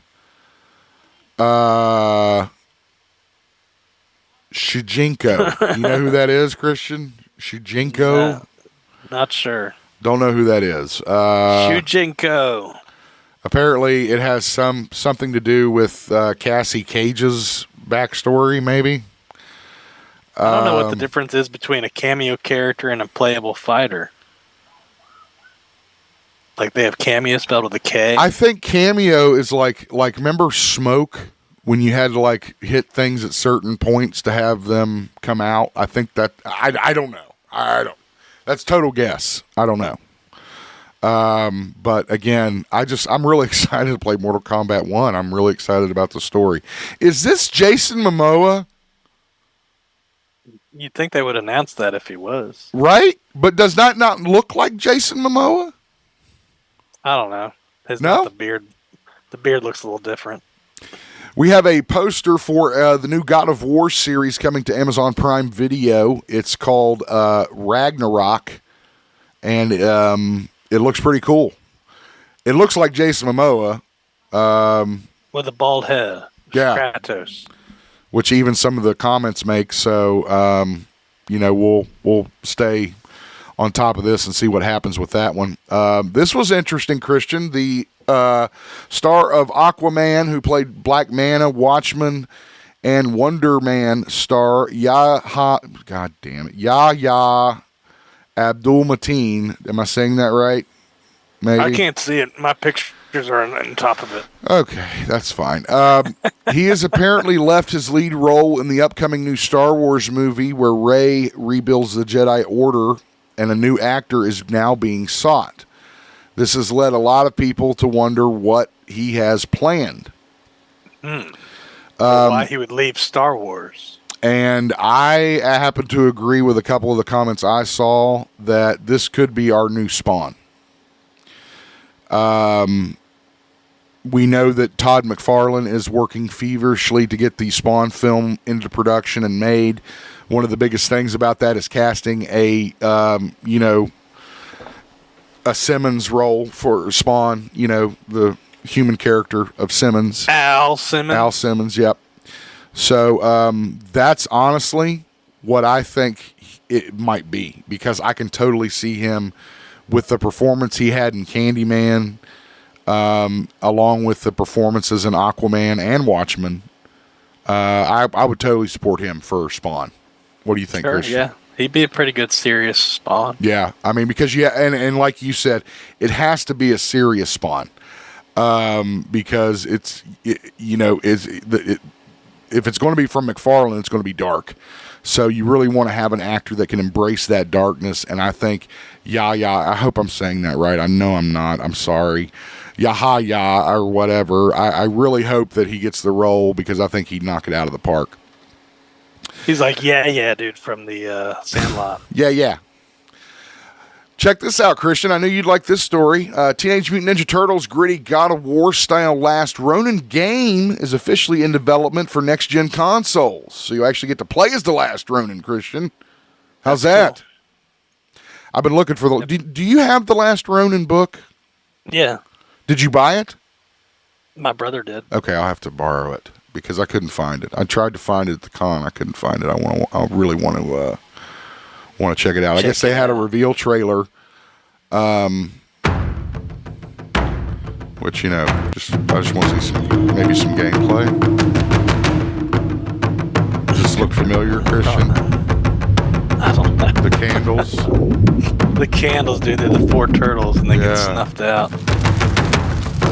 Shujinko. You know who that is, Christian? Shujinko? Not sure. Don't know who that is. Shujinko. Apparently, it has something to do with Cassie Cage's backstory, maybe. I don't know what the difference is between a cameo character and a playable fighter. Like they have cameo spelled with a K. I think cameo is like remember Smoke when you had to like hit things at certain points to have them come out. I think that I don't know. That's total guess. I don't know. But again, I'm really excited to play Mortal Kombat 1. I'm really excited about the story. Is this Jason Momoa? You'd think they would announce that if he was. Right? But does that not look like Jason Momoa? I don't know. No? The beard looks a little different. We have a poster for the new God of War series coming to Amazon Prime Video. It's called Ragnarok, and it looks pretty cool. It looks like Jason Momoa. With a bald head. Yeah. Kratos. Which even some of the comments make. So, we'll stay on top of this and see what happens with that one. This was interesting, Christian. The star of Aquaman, who played Black Manta, Watchmen, and Wonder Man star Yahya Abdul Mateen. Am I saying that right? Maybe. I can't see it. My pictures are on top of it. Okay, that's fine. He has apparently left his lead role in the upcoming new Star Wars movie where Rey rebuilds the Jedi Order, and a new actor is now being sought. This has led a lot of people to wonder what he has planned. Why he would leave Star Wars. And I happen to agree with a couple of the comments I saw that this could be our new Spawn. We know that Todd McFarlane is working feverishly to get the Spawn film into production and made. One of the biggest things about that is casting a Simmons role for Spawn, the human character of Simmons. Al Simmons, yep. So that's honestly what I think it might be, because I can totally see him with the performance he had in Candyman, along with the performances in Aquaman and Watchmen. I would totally support him for Spawn. What do you think, Christian? Yeah. He'd be a pretty good serious Spawn. Yeah, I mean, because and like you said, it has to be a serious Spawn, because if it's going to be from McFarlane, it's going to be dark. So you really want to have an actor that can embrace that darkness. And I think I hope I'm saying that right. I know I'm not. I'm sorry. Yahya or whatever. I really hope that he gets the role, because I think he'd knock it out of the park. He's like, yeah, dude, from the Sandlot. Yeah. Check this out, Christian. I knew you'd like this story. Teenage Mutant Ninja Turtles gritty God of War style Last Ronin game is officially in development for next-gen consoles. So you actually get to play as the Last Ronin, Christian. How's that? Cool. I've been looking for the... Do you have the Last Ronin book? Yeah. Did you buy it? My brother did. Okay, I'll have to borrow it, because I couldn't find it. I tried to find it at the con. I couldn't find it. I really want to check it out. I guess they had a reveal trailer, which I just want to see maybe some gameplay. Does this look familiar, Christian? I don't know. The candles. The candles, dude. They're the 4 turtles, and they get snuffed out.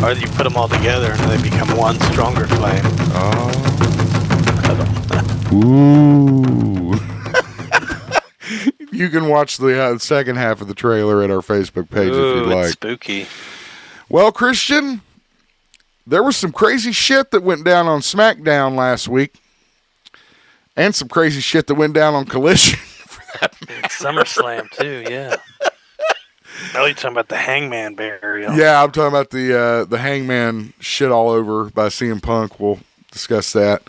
Or you put them all together, and they become one stronger flame. Oh. I don't know. Ooh. You can watch the second half of the trailer at our Facebook page if you'd like. It's spooky. Well, Christian, there was some crazy shit that went down on SmackDown last week, and some crazy shit that went down on Collision. For that matter. SummerSlam too, yeah. Oh, you're talking about the Hangman burial. Yeah, I'm talking about the Hangman shit all over by CM Punk. We'll discuss that.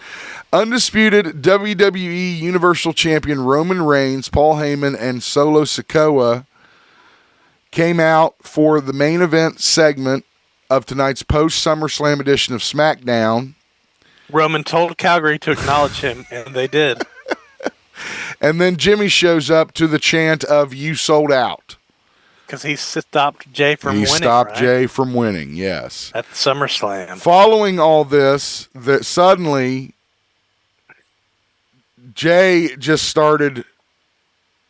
Undisputed WWE Universal Champion Roman Reigns, Paul Heyman, and Solo Sikoa came out for the main event segment of tonight's post-SummerSlam edition of SmackDown. Roman told Calgary to acknowledge him, and they did. And then Jimmy shows up to the chant of "You sold out." Because he stopped Jey from winning, stopped Jey from winning, yes. At SummerSlam. Following all this, suddenly Jey just started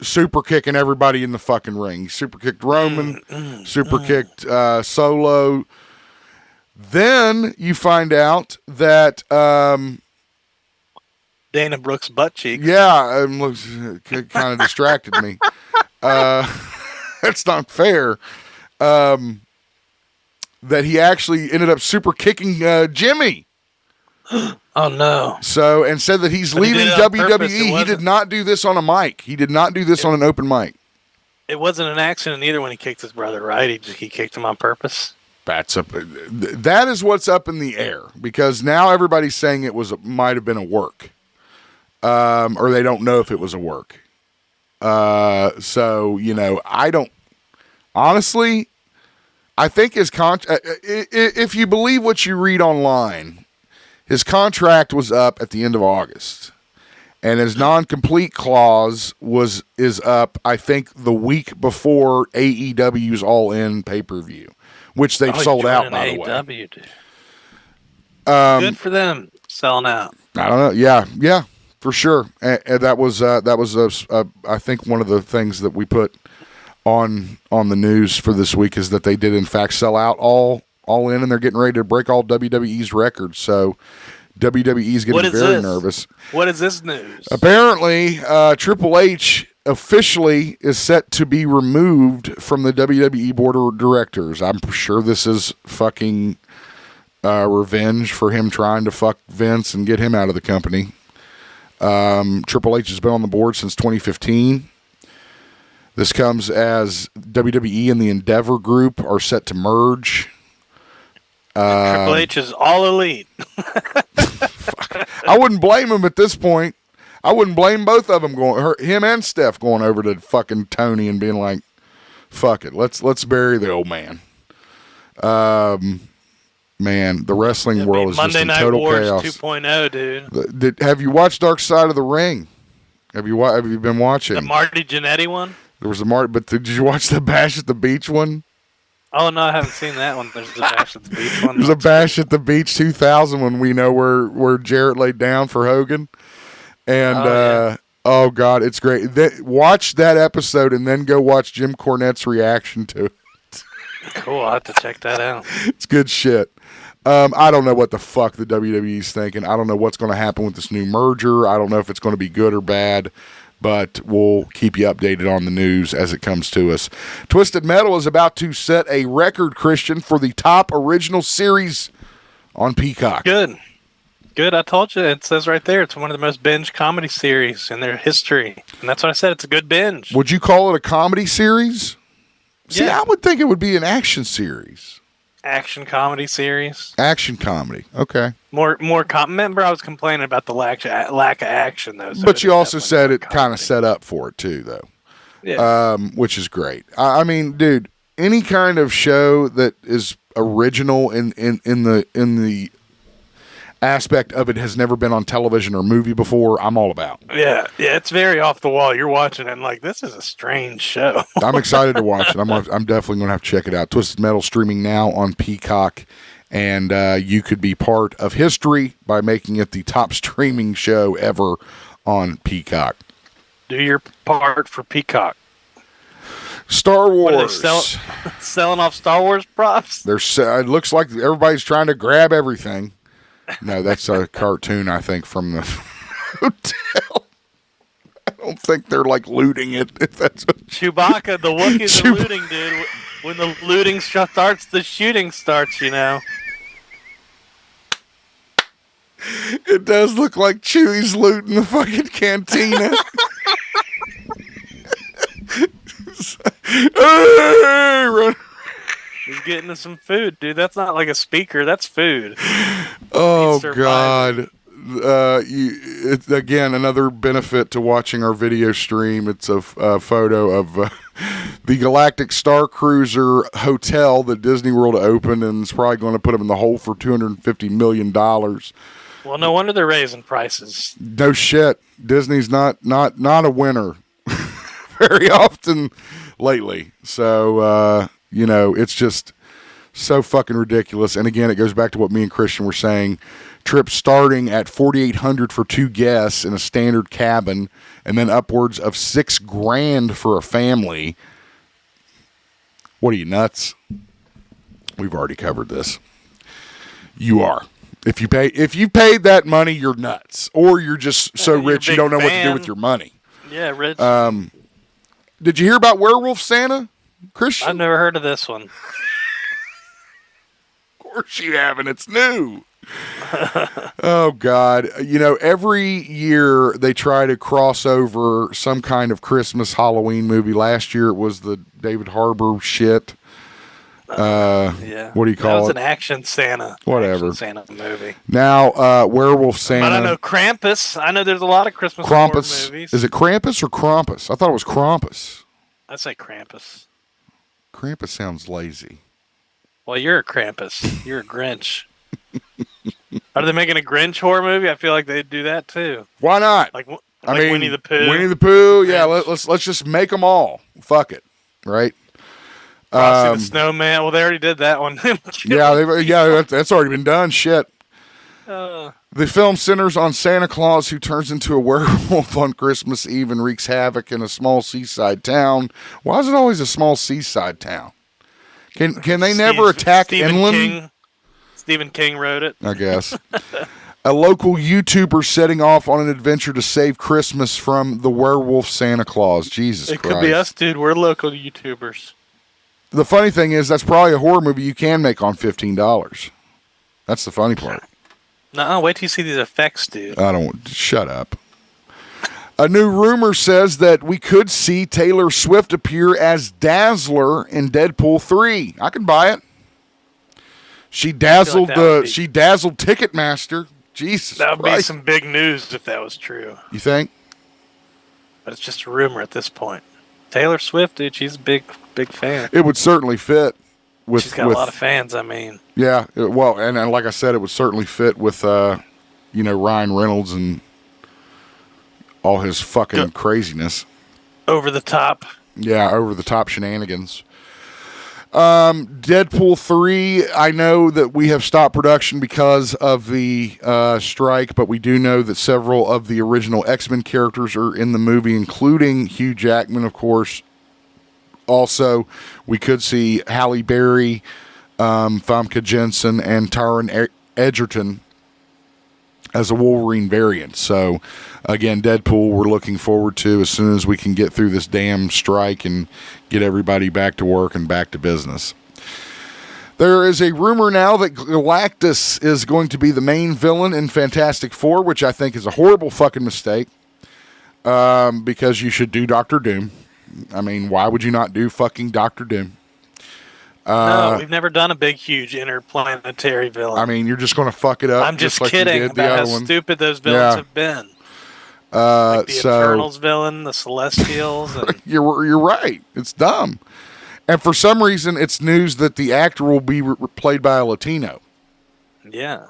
super kicking everybody in the fucking ring. Super kicked Roman, super kicked Solo. Then you find out that Dana Brooks' butt cheek. Yeah, looks kind of distracted me. That's not fair. That he actually ended up super kicking Jimmy. Oh no! So, and said that he's leaving WWE. He did not do this on a mic. He did not do this on an open mic. It wasn't an accident either when he kicked his brother, right? He kicked him on purpose. That is what's up in the air, because now everybody's saying it might have been a work, or they don't know if it was a work. So I don't honestly. I think his if you believe what you read online, his contract was up at the end of August, and his non-complete clause is up, I think, the week before AEW's All In pay-per-view, which they've sold out, by the way. AEW, dude. Good for them selling out. I don't know. Yeah, for sure. And that was I think one of the things that we put on the news for this week is that they did in fact sell out all in, and they're getting ready to break all WWE's records. So WWE's getting very nervous. What is this news? Apparently, Triple H officially is set to be removed from the WWE board of directors. I'm sure this is fucking revenge for him trying to fuck Vince and get him out of the company. Triple H has been on the board since 2015. This comes as WWE and the Endeavor Group are set to merge. Triple H is all elite. I wouldn't blame him at this point. I wouldn't blame both of them him and Steph going over to fucking Tony and being like, "Fuck it, let's bury the old man." Man, the wrestling world is just in total chaos. Monday Night Wars 2.0, dude. Have you watched Dark Side of the Ring? Have you been watching the Marty Jannetty one? There was a but did you watch the Bash at the Beach one? Oh no, I haven't seen that one. There's a Bash at the Beach one. There's a Bash at the Beach 2000 when we know where Jarrett laid down for Hogan, and oh god, it's great. Watch that episode and then go watch Jim Cornette's reaction to it. Cool, I'll have to check that out. It's good shit. I don't know what the fuck the WWE's thinking. I don't know what's going to happen with this new merger. I don't know if it's going to be good or bad, but we'll keep you updated on the news as it comes to us. Twisted Metal is about to set a record, Christian, for the top original series on Peacock. Good. I told you. It says right there it's one of the most binge comedy series in their history. And that's what I said. It's a good binge. Would you call it a comedy series? See, Yeah. I would think it would be an action series. Action comedy series. Action comedy. Okay. Remember, I was complaining about the lack of action, though. So But you also said it kind of set up for it, too, though. Yeah. Which is great. I mean, dude, any kind of show that is original in the aspect of it has never been on television or movie before, I'm all about. Yeah, it's very off the wall. You're watching it and like, this is a strange show. I'm excited to watch it. I'm definitely going to have to check it out. Twisted Metal streaming now on Peacock, and you could be part of history by making it the top streaming show ever on Peacock. Do your part for Peacock. Star Wars. What are they selling off Star Wars props? It looks like everybody's trying to grab everything. No, that's a cartoon, I think, from the hotel. I don't think they're like looting it. If that's what... Chewbacca, the Wookiees are looting, dude. When the looting starts, the shooting starts, you know. It does look like Chewie's looting the fucking cantina. Hey, run. He's getting us some food, dude. That's not like a speaker. That's food. Oh, God. It's, again, another benefit to watching our video stream. It's a photo of the Galactic Star Cruiser Hotel that Disney World opened, and it's probably going to put them in the hole for $250 million. Well, no wonder they're raising prices. No shit. Disney's not a winner very often lately. So, it's just so fucking ridiculous. And again, it goes back to what me and Christian were saying. Trips starting at $4,800 for 2 guests in a standard cabin, and then upwards of $6,000 for a family. What are you, nuts? We've already covered this. You are. If you paid that money, you're nuts, or you're just so rich you don't know what to do with your money. Yeah, rich. Did you hear about Werewolf Santa, Christian? I've never heard of this one. Of course you haven't. It's new. Oh, God. Every year they try to cross over some kind of Christmas Halloween movie. Last year it was the David Harbour shit. Yeah. What do you call it? That was an action Santa. Whatever. Action Santa movie. Now, Werewolf Santa. But I know Krampus. I know there's a lot of Christmas horror movies. Is it Krampus or Krampus? I thought it was Krampus. I'd say Krampus. Krampus sounds lazy. Well, you're a Krampus. You're a Grinch. Are they making a Grinch horror movie? I feel like they'd do that too. Why not? Like Winnie the Pooh. Winnie the Pooh. Yeah, let's just make them all. Fuck it, right? Frosty the Snowman. Well, they already did that one. That's already been done. Shit. The film centers on Santa Claus, who turns into a werewolf on Christmas Eve and wreaks havoc in a small seaside town. Why is it always a small seaside town? Can they never attack inland? Stephen King wrote it. I guess. A local YouTuber setting off on an adventure to save Christmas from the werewolf Santa Claus. Jesus Christ. It could be us, dude. We're local YouTubers. The funny thing is, that's probably a horror movie you can make on $15. That's the funny part. No, wait till you see these effects, dude. Shut up. A new rumor says that we could see Taylor Swift appear as Dazzler in Deadpool 3. I can buy it. She dazzled she dazzled Ticketmaster. Jesus That would Christ. be some big news if that was true. You think? But it's just a rumor at this point. Taylor Swift, dude, she's a big fan. It would certainly fit. She's got a lot of fans, I mean. Yeah, well, and like I said, it would certainly fit with, Ryan Reynolds and all his fucking craziness. Over the top. Yeah, over the top shenanigans. Deadpool 3, I know that we have stopped production because of the strike, but we do know that several of the original X-Men characters are in the movie, including Hugh Jackman, of course. Also, we could see Halle Berry, Famke Jensen, and Taron Egerton as a Wolverine variant. So, again, Deadpool we're looking forward to as soon as we can get through this damn strike and get everybody back to work and back to business. There is a rumor now that Galactus is going to be the main villain in Fantastic Four, which I think is a horrible fucking mistake, because you should do Doctor Doom. I mean, why would you not do fucking Doctor Doom? No, we've never done a big, huge interplanetary villain. I mean, you're just going to fuck it up. I'm just like kidding about how stupid those villains have been. Like the Eternals villain, the Celestials. And you're right. It's dumb. And for some reason, it's news that the actor will be played by a Latino. Yeah.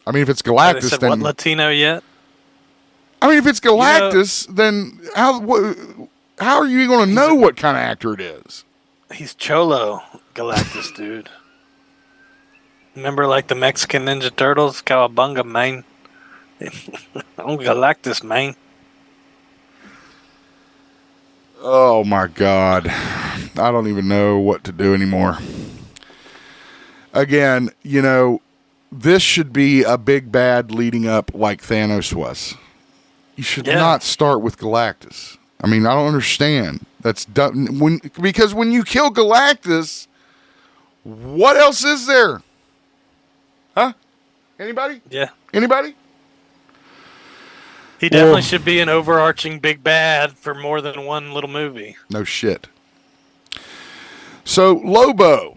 I mean, if it's Galactus, said, then... what, Latino yet? I mean, if it's Galactus, then how are you going to know what kind of actor it is? He's Cholo Galactus, dude. Remember, like, the Mexican Ninja Turtles? Cowabunga, man. I'm Galactus, man. Oh, my God. I don't even know what to do anymore. Again, this should be a big bad leading up like Thanos was. You should not start with Galactus. I mean, I don't understand. That's dumb. Because when you kill Galactus, what else is there? Huh? Anybody? Yeah. Anybody? He definitely should be an overarching big bad for more than one little movie. No shit. So, Lobo.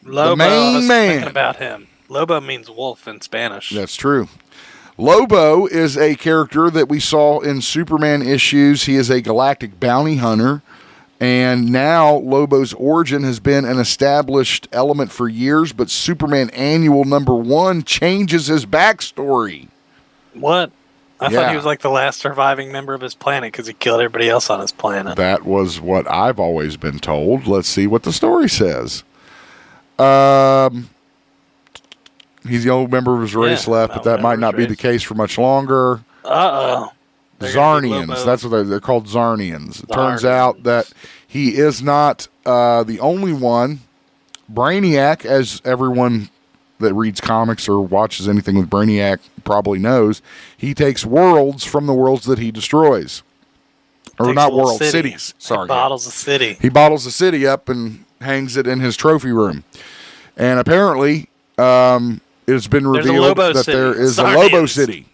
The main I was man. thinking about him. Lobo means wolf in Spanish. That's true. Lobo is a character that we saw in Superman issues. He is a galactic bounty hunter. And now Lobo's origin has been an established element for years, but Superman Annual #1 changes his backstory. What? I thought he was like the last surviving member of his planet because he killed everybody else on his planet. That was what I've always been told. Let's see what the story says. He's the only member of his race left, but that might not be the case for much longer. Uh-oh. Zarnians. That's what they're called, Zarnians. It turns out that he is not the only one. Brainiac, as everyone that reads comics or watches anything with Brainiac probably knows, he takes worlds from the worlds that he destroys. Or not worlds, cities. Sorry. He bottles a city. He bottles a city up and hangs it in his trophy room. And apparently, it has been revealed that there is a Lobo city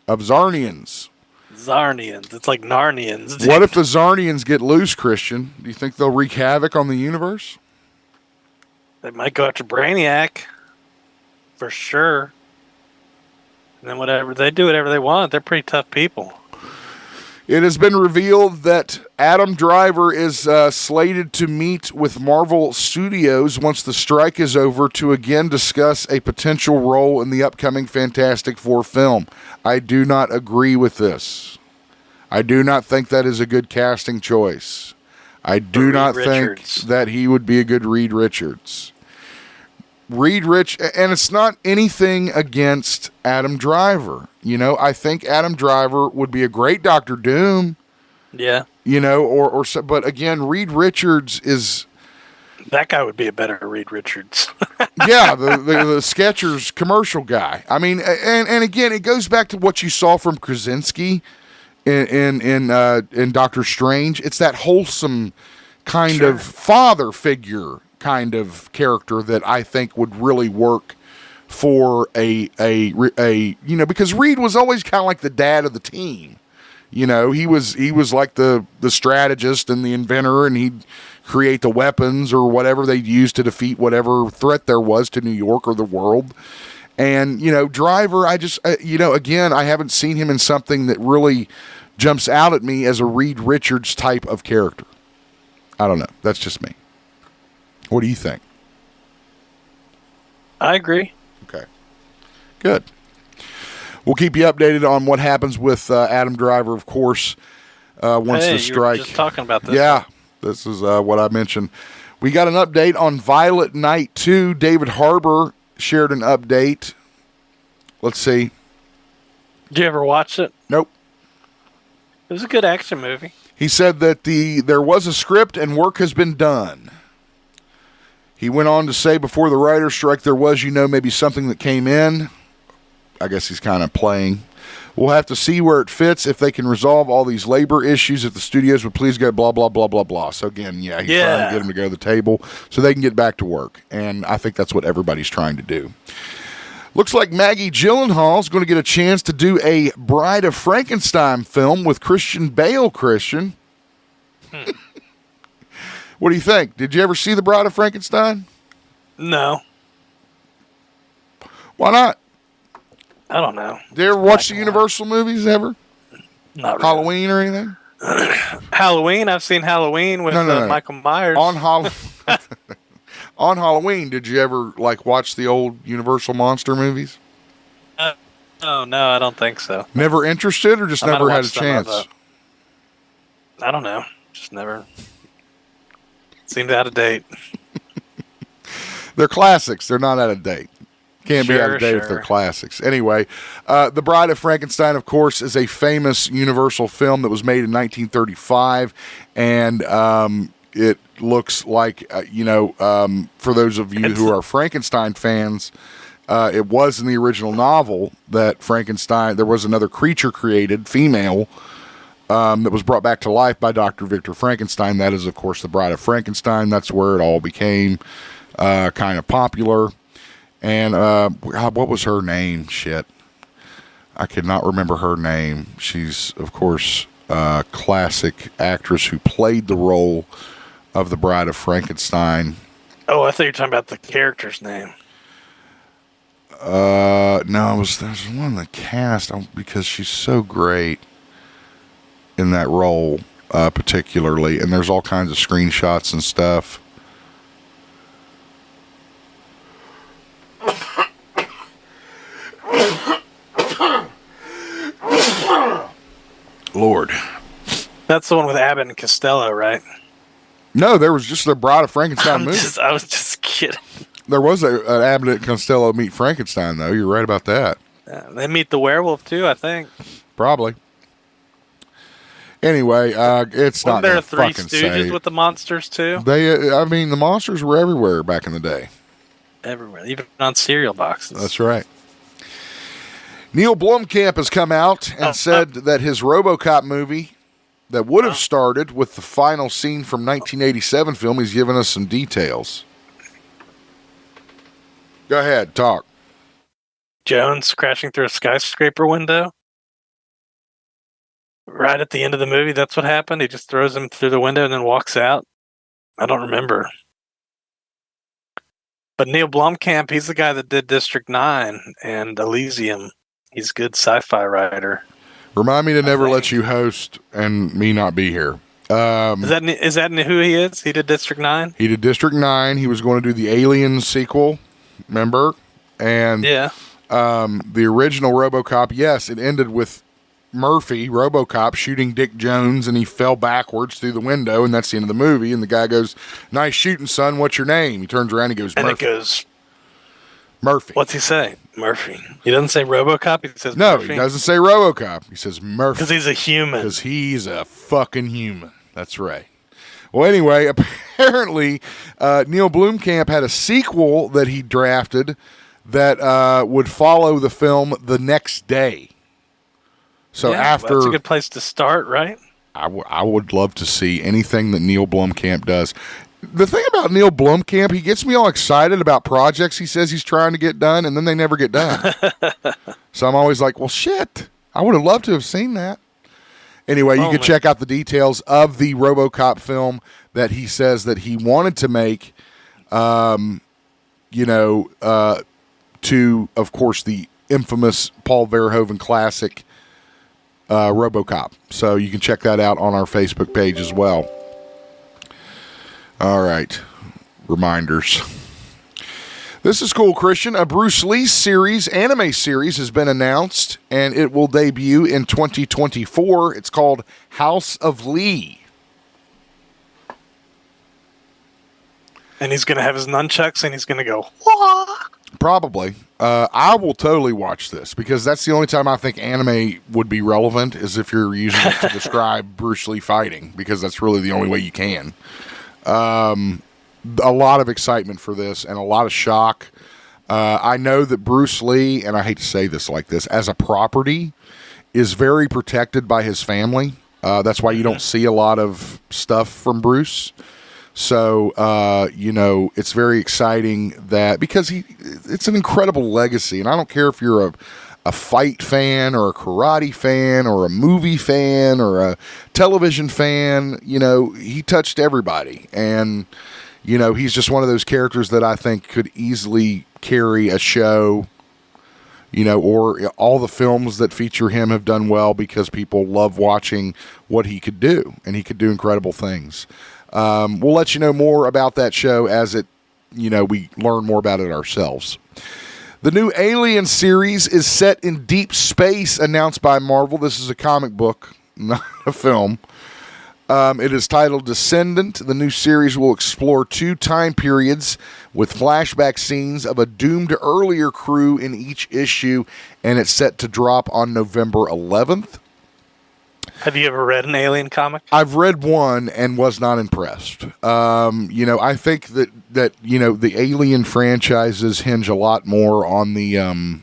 of Zarnians. Zarnians. It's like Narnians. Dude. What if the Zarnians get loose, Christian? Do you think they'll wreak havoc on the universe? They might go after Brainiac. For sure. And then whatever they want. They're pretty tough people. It has been revealed that Adam Driver is slated to meet with Marvel Studios once the strike is over to again discuss a potential role in the upcoming Fantastic Four film. I do not agree with this. I do not think that is a good casting choice. I do not think that he would be a good Reed Richards. And it's not anything against Adam Driver. I think Adam Driver would be a great Dr. Doom. Yeah. But again, Reed Richards is... That guy would be a better Reed Richards. Yeah, the Skechers commercial guy. I mean, and again, it goes back to what you saw from Krasinski in Doctor Strange. It's that wholesome kind of father figure kind of character that I think would really work for a because Reed was always kind of like the dad of the team. You know, he was like the strategist and the inventor, and he'd create the weapons or whatever they'd use to defeat whatever threat there was to New York or the world. And, you know, Driver, I just, you know, again, I haven't seen him in something that really jumps out at me as a Reed Richards type of character. I don't know. That's just me. What do you think? I agree. Okay. Good. We'll keep you updated on what happens with Adam Driver, of course, once the strike. You were just talking about this. Yeah, this is what I mentioned. We got an update on Violet Night 2. David Harbour shared an update. Let's see. Did you ever watch it? Nope. It was a good action movie. He said that there was a script and work has been done. He went on to say before the writer's strike there was, maybe something that came in. I guess he's kind of playing. We'll have to see where it fits, if they can resolve all these labor issues, if the studios would please go blah, blah, blah, blah, blah. So again, he's trying to get them to go to the table so they can get back to work. And I think that's what everybody's trying to do. Looks like Maggie Gyllenhaal is going to get a chance to do a Bride of Frankenstein film with Christian Bale. Christian. What do you think? Did you ever see The Bride of Frankenstein? No. Why not? I don't know. Did you ever watch the Universal movies ever? Not really. Halloween or anything? Halloween? I've seen Halloween with No. Michael Myers. On Halloween, did you ever watch the old Universal monster movies? Oh, no, I don't think so. Never interested or just never had a chance? I don't know. Just never. Seemed out of date. They're classics. They're not out of date. Can't be out of date if they're classics. Anyway, The Bride of Frankenstein, of course, is a famous Universal film that was made in 1935. And it looks like, for those of you who are Frankenstein fans, it was in the original novel that Frankenstein, there was another creature created, female, that was brought back to life by Dr. Victor Frankenstein. That is, of course, The Bride of Frankenstein. That's where it all became kind of popular. And what was her name? Shit. I could not remember her name. She's, of course, a classic actress who played the role of the Bride of Frankenstein. Oh, I thought you were talking about the character's name. No, there's one in the cast because she's so great in that role, particularly. And there's all kinds of screenshots and stuff. Lord. That's the one with Abbott and Costello, right? No, there was just the Bride of Frankenstein movie. I was just kidding. There was an Abbott and Costello meet Frankenstein, though. You're right about that. They meet the werewolf, too, I think. Probably. Anyway, it's not there fucking Three Stooges with the monsters, too? The monsters were everywhere back in the day. Everywhere, even on cereal boxes. That's right. Neil Blomkamp has come out and said that his RoboCop movie that would have started with the final scene from 1987 film, he's given us some details. Go ahead, talk. Jones crashing through a skyscraper window. Right at the end of the movie, that's what happened. He just throws him through the window and then walks out. I don't remember. But Neil Blomkamp, he's the guy that did District 9 and Elysium. He's a good sci-fi writer. Remind me to never let you host and me not be here. Is that who he is? He did District 9? He did District 9. He was going to do the Alien sequel, remember? And the original RoboCop, yes, it ended with Murphy, RoboCop, shooting Dick Jones, and he fell backwards through the window, and that's the end of the movie. And the guy goes, "Nice shooting, son. What's your name?" He turns around and he goes, "Murphy." And it goes, Murphy. What's he say? Murphy. He doesn't say RoboCop. He says no, Murphy. He doesn't say RoboCop. He says Murphy. Because he's a human. Because he's a fucking human. That's right. Well, anyway, apparently Neil Blomkamp had a sequel that he drafted that would follow the film the next day. So after... That's a good place to start, right? I would love to see anything that Neil Blomkamp does. The thing about Neil Blomkamp, he gets me all excited about projects he says he's trying to get done, and then they never get done. So I'm always like, well, shit. I would have loved to have seen that. Anyway, you can check out the details of the RoboCop film that he says that he wanted to make, to, of course, the infamous Paul Verhoeven classic, RoboCop. So you can check that out on our Facebook page as well. All right. Reminders. This is cool, Christian. A Bruce Lee anime series has been announced, and it will debut in 2024. It's called House of Lee. And he's going to have his nunchucks, and he's going to go, wah! Probably. I will totally watch this, because that's the only time I think anime would be relevant, is if you're using it to describe Bruce Lee fighting, because that's really the only way you can. A lot of excitement for this and a lot of shock. I know that Bruce Lee, and I hate to say this like this, as a property, is very protected by his family. That's why you don't see a lot of stuff from Bruce. So, it's very exciting because it's an incredible legacy. And I don't care if you're a fight fan or a karate fan or a movie fan or a television fan, he touched everybody. And, he's just one of those characters that I think could easily carry a show, or all the films that feature him have done well because people love watching what he could do, and he could do incredible things. We'll let you know more about that show as we learn more about it ourselves. The new Alien series is set in deep space, announced by Marvel. This is a comic book, not a film. It is titled Descendant. The new series will explore 2 time periods with flashback scenes of a doomed earlier crew in each issue, and it's set to drop on November 11th. Have you ever read an Alien comic? I've read one and was not impressed. I think that the Alien franchises hinge a lot more on the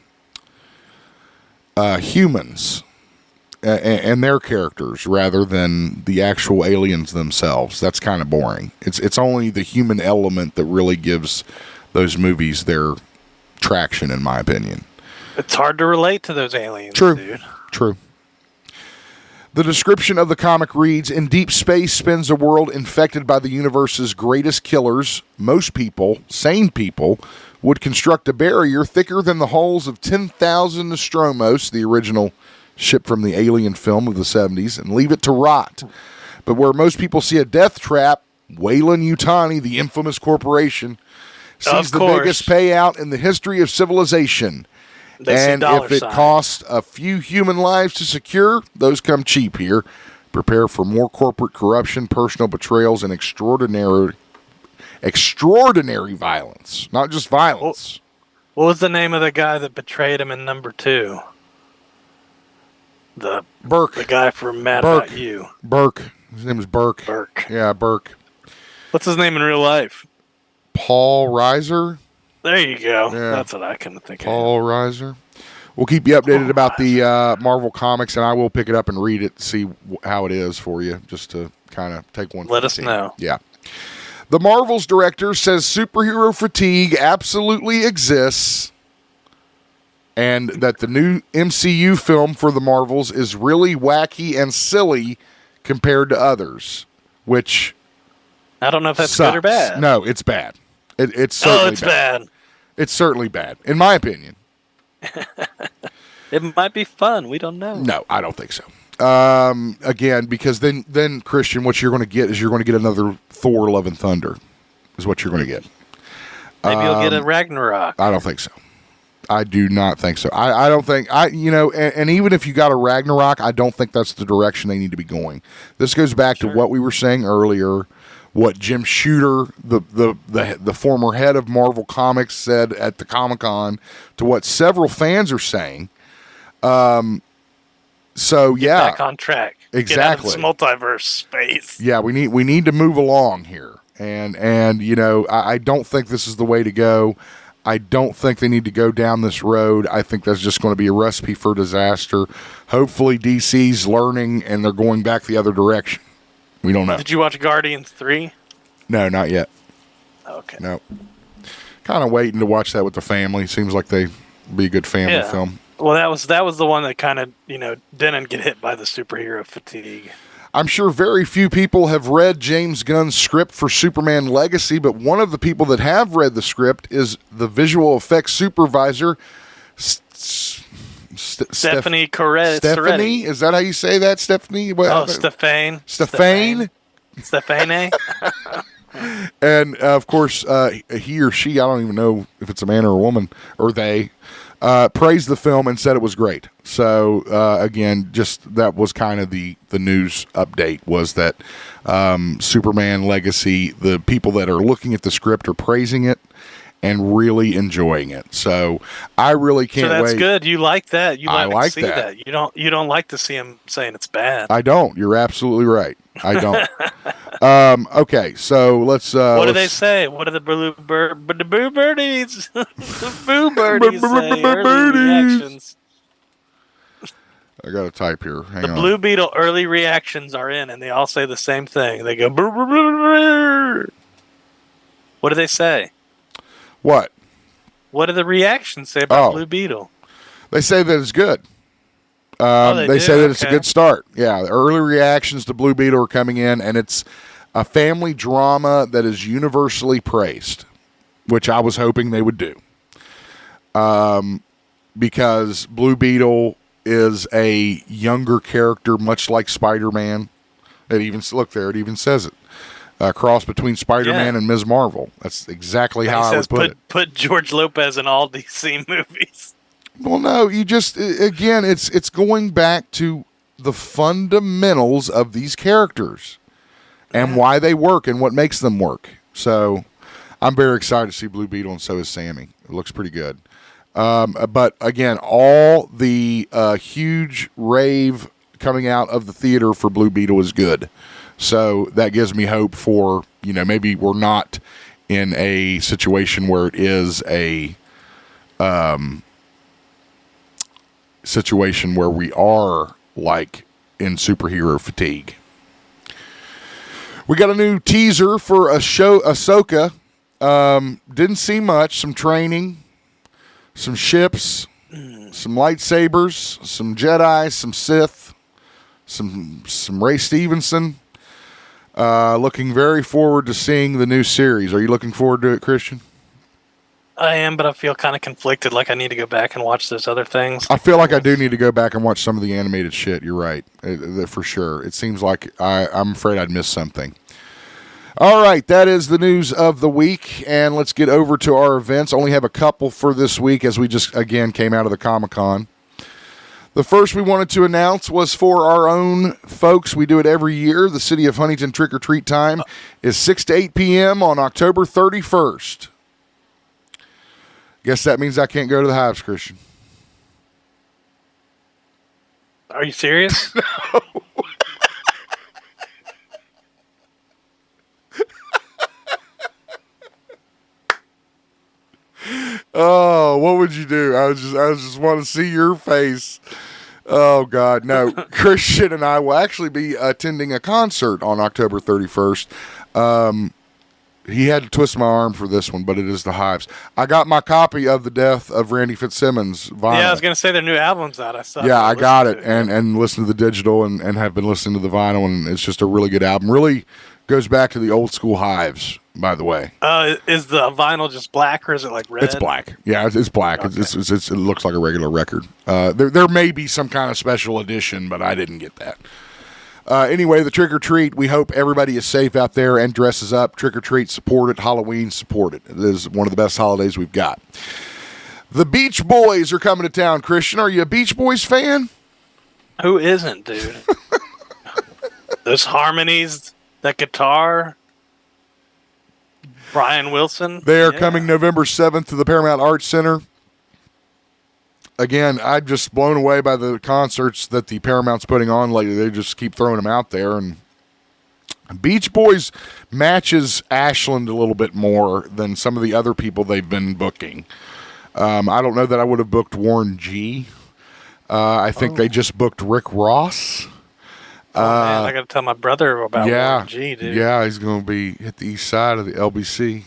humans and their characters rather than the actual aliens themselves. That's kind of boring. It's only the human element that really gives those movies their traction, in my opinion. It's hard to relate to those aliens, True. dude. True. The description of the comic reads, in deep space spins a world infected by the universe's greatest killers. Most people, sane people, would construct a barrier thicker than the hulls of 10,000 Nostromos, the original ship from the Alien film of the 70s, and leave it to rot. But where most people see a death trap, Weyland-Yutani, the infamous corporation, sees the biggest payout in the history of civilization. And if it costs a few human lives to secure, those come cheap here. Prepare for more corporate corruption, personal betrayals, and extraordinary violence. Not just violence. What was the name of the guy that betrayed him in number 2? Burke. The guy from Mad About You. Burke. His name is Burke. Burke. Yeah, Burke. What's his name in real life? Paul Reiser. There you go. Yeah. That's what I couldn't think of. Paul Reiser. We'll keep you updated about the Marvel Comics, and I will pick it up and read it to see how it is for you, just to kind of take one. Let us know. Yeah. The Marvel's director says superhero fatigue absolutely exists, and that the new MCU film for the Marvels is really wacky and silly compared to others, which I don't know if that's sucks. good or bad. No, it's bad. It's certainly bad. It's certainly bad, in my opinion. It might be fun. We don't know. No, I don't think so. Again, because then Christian, what you're going to get is another Thor: Love and Thunder, is what you're going to get. Maybe you'll get a Ragnarok. I don't think so. I do not think so. I don't think and even if you got a Ragnarok, I don't think that's the direction they need to be going. This goes back to what we were saying earlier. What Jim Shooter, the former head of Marvel Comics, said at the Comic-Con, to what several fans are saying. So yeah, back on track. Exactly. Get out of this multiverse space. Yeah, we need to move along here, and I don't think this is the way to go. I don't think they need to go down this road. I think that's just going to be a recipe for disaster. Hopefully, DC's learning and they're going back the other direction. We don't know. Did you watch Guardians 3? No, not yet. Okay. No. Kind of waiting to watch that with the family. Seems like they'd be a good family film. Well, that was the one that kind of, didn't get hit by the superhero fatigue. I'm sure very few people have read James Gunn's script for Superman Legacy, but one of the people that have read the script is the visual effects supervisor, Stephanie Corretti. Stephanie? Is that how you say that, Stephanie? Stephane. And, of course, he or she, I don't even know if it's a man or a woman, or they, praised the film and said it was great. So, again, just that was kind of the news update, was that Superman Legacy, the people that are looking at the script are praising it and really enjoying it. So I really can't wait. So that's good. You like that. You I like to see that. You don't like to see him saying it's bad. I don't. You're absolutely right. I don't. Okay, so let's. What do they say? What do the boo birdies? The boo birdies say? Early reactions. I got to type here. Hang on. The Blue Beetle early reactions are in, and they all say the same thing. They go. Brr, brr, brr, brr. What do they say? What? What do the reactions say about Blue Beetle? They say that it's good. They say that it's a good start. Yeah, the early reactions to Blue Beetle are coming in, and it's a family drama that is universally praised, which I was hoping they would do. Because Blue Beetle is a younger character, much like Spider-Man. It even says it. Cross between Spider-Man and Ms. Marvel. That's exactly how I would put it. Put George Lopez in all DC movies. Well, no, you just, again, it's going back to the fundamentals of these characters and why they work and what makes them work. So I'm very excited to see Blue Beetle, and so is Sammy. It looks pretty good. But again, all the huge rave coming out of the theater for Blue Beetle is good. So that gives me hope for, maybe we're not in a situation where it is a situation where we are like in superhero fatigue. We got a new teaser for a show, Ahsoka. Didn't see much. Some training, some ships, some lightsabers, some Jedi, some Sith, some Ray Stevenson. Looking very forward to seeing the new series. Are you looking forward to it, Christian? I am, but I feel kind of conflicted. Like I need to go back and watch those other things. I feel like I do need to go back and watch some of the animated shit. You're right, for sure. It seems like I'm afraid I'd miss something. All right, that is the news of the week, and let's get over to our events. Only have a couple for this week, as we just again came out of the Comic-Con. The first we wanted to announce was for our own folks. We do it every year. The City of Huntington Trick or Treat time is 6 to 8 p.m. on October 31st. Guess that means I can't go to the Hives, Christian. Are you serious? No. Oh, what would you do? I just want to see your face. Oh God, no. Christian and I will actually be attending a concert on October 31st. He had to twist my arm for this one, but it is the Hives. I got my copy of The Death of Randy Fitzsimmons vinyl. Yeah, I was going to say their new album's out. I got it and listened to the digital and have been listening to the vinyl, and it's just a really good album. Really goes back to the old school Hives, by the way. Is the vinyl just black, or is it like red? It's black. Yeah, it's black. Okay. It looks like a regular record. There may be some kind of special edition, but I didn't get that. Anyway, the trick or treat, we hope everybody is safe out there and dresses up. Trick or treat, support it. Halloween, support it. It is one of the best holidays we've got. The Beach Boys are coming to town. Christian, are you a Beach Boys fan? Who isn't, dude? Those harmonies, that guitar, Brian Wilson. They are coming November 7th to the Paramount Arts Center. Again, I'm just blown away by the concerts that the Paramount's putting on lately. They just keep throwing them out there. And Beach Boys matches Ashland a little bit more than some of the other people they've been booking. I don't know that I would have booked Warren G. I think they just booked Rick Ross. Man, I got to tell my brother about Warren G, dude. Yeah, he's going to be at the east side of the LBC.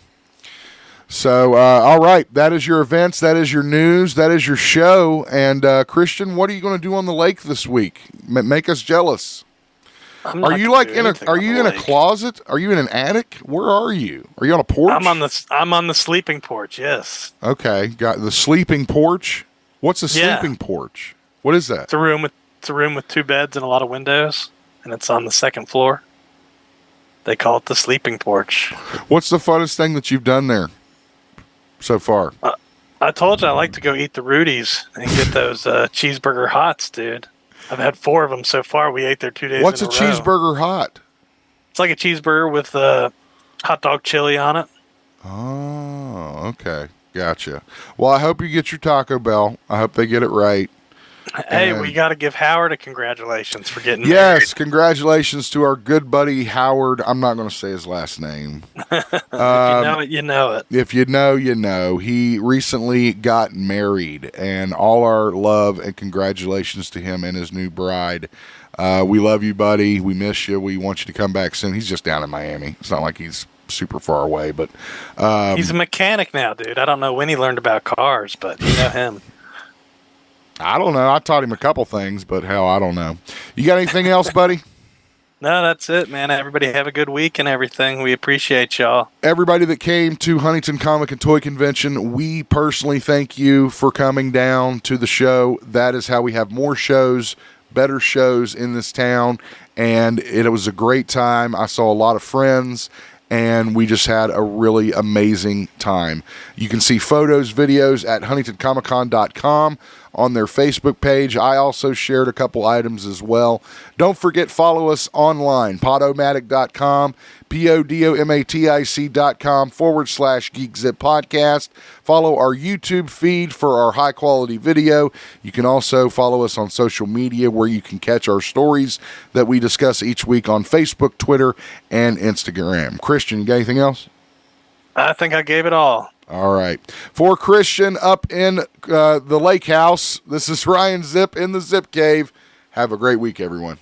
So, all right, that is your events, that is your news, that is your show. And Christian, what are you going to do on the lake this week? Make us jealous. Are you like in a closet? Are you in an attic? Where are you? Are you on a porch? I'm on the sleeping porch. Yes. Okay, got the sleeping porch. What's a sleeping porch? What is that? It's a room with 2 beds and a lot of windows, and it's on the 2nd floor. They call it the sleeping porch. What's the funnest thing that you've done there so far? I told you I like to go eat the Rudy's and get those cheeseburger hots, dude. I've had 4 of them so far. We ate there 2 days. What's in a a cheeseburger hot? It's like a cheeseburger with hot dog chili on it. Oh, okay. Gotcha. Well, I hope you get your Taco Bell. I hope they get it right. Hey, we got to give Howard a congratulations for getting married. Yes, congratulations to our good buddy Howard. I'm not going to say his last name. If you know it, you know it. If you know, you know. He recently got married, and all our love and congratulations to him and his new bride. We love you, buddy. We miss you. We want you to come back soon. He's just down in Miami. It's not like he's super far away, but he's a mechanic now, dude. I don't know when he learned about cars, but you know him. I don't know. I taught him a couple things, but hell, I don't know. You got anything else, buddy? No, that's it, man. Everybody have a good week and everything. We appreciate y'all. Everybody that came to Huntington Comic and Toy Convention, we personally thank you for coming down to the show. That is how we have more shows, better shows in this town, and it was a great time. I saw a lot of friends, and we just had a really amazing time. You can see photos, videos at huntingtoncomiccon.com on their Facebook page. I also shared a couple items as well. Don't forget, follow us online, podomatic.com, podomatic.com/GeekZip Podcast. Follow our YouTube feed for our high-quality video. You can also follow us on social media where you can catch our stories that we discuss each week on Facebook, Twitter, and Instagram. Christian, you got anything else? I think I gave it all. All right. For Christian up in the lake house, this is Ryan Zip in the Zip Cave. Have a great week, everyone.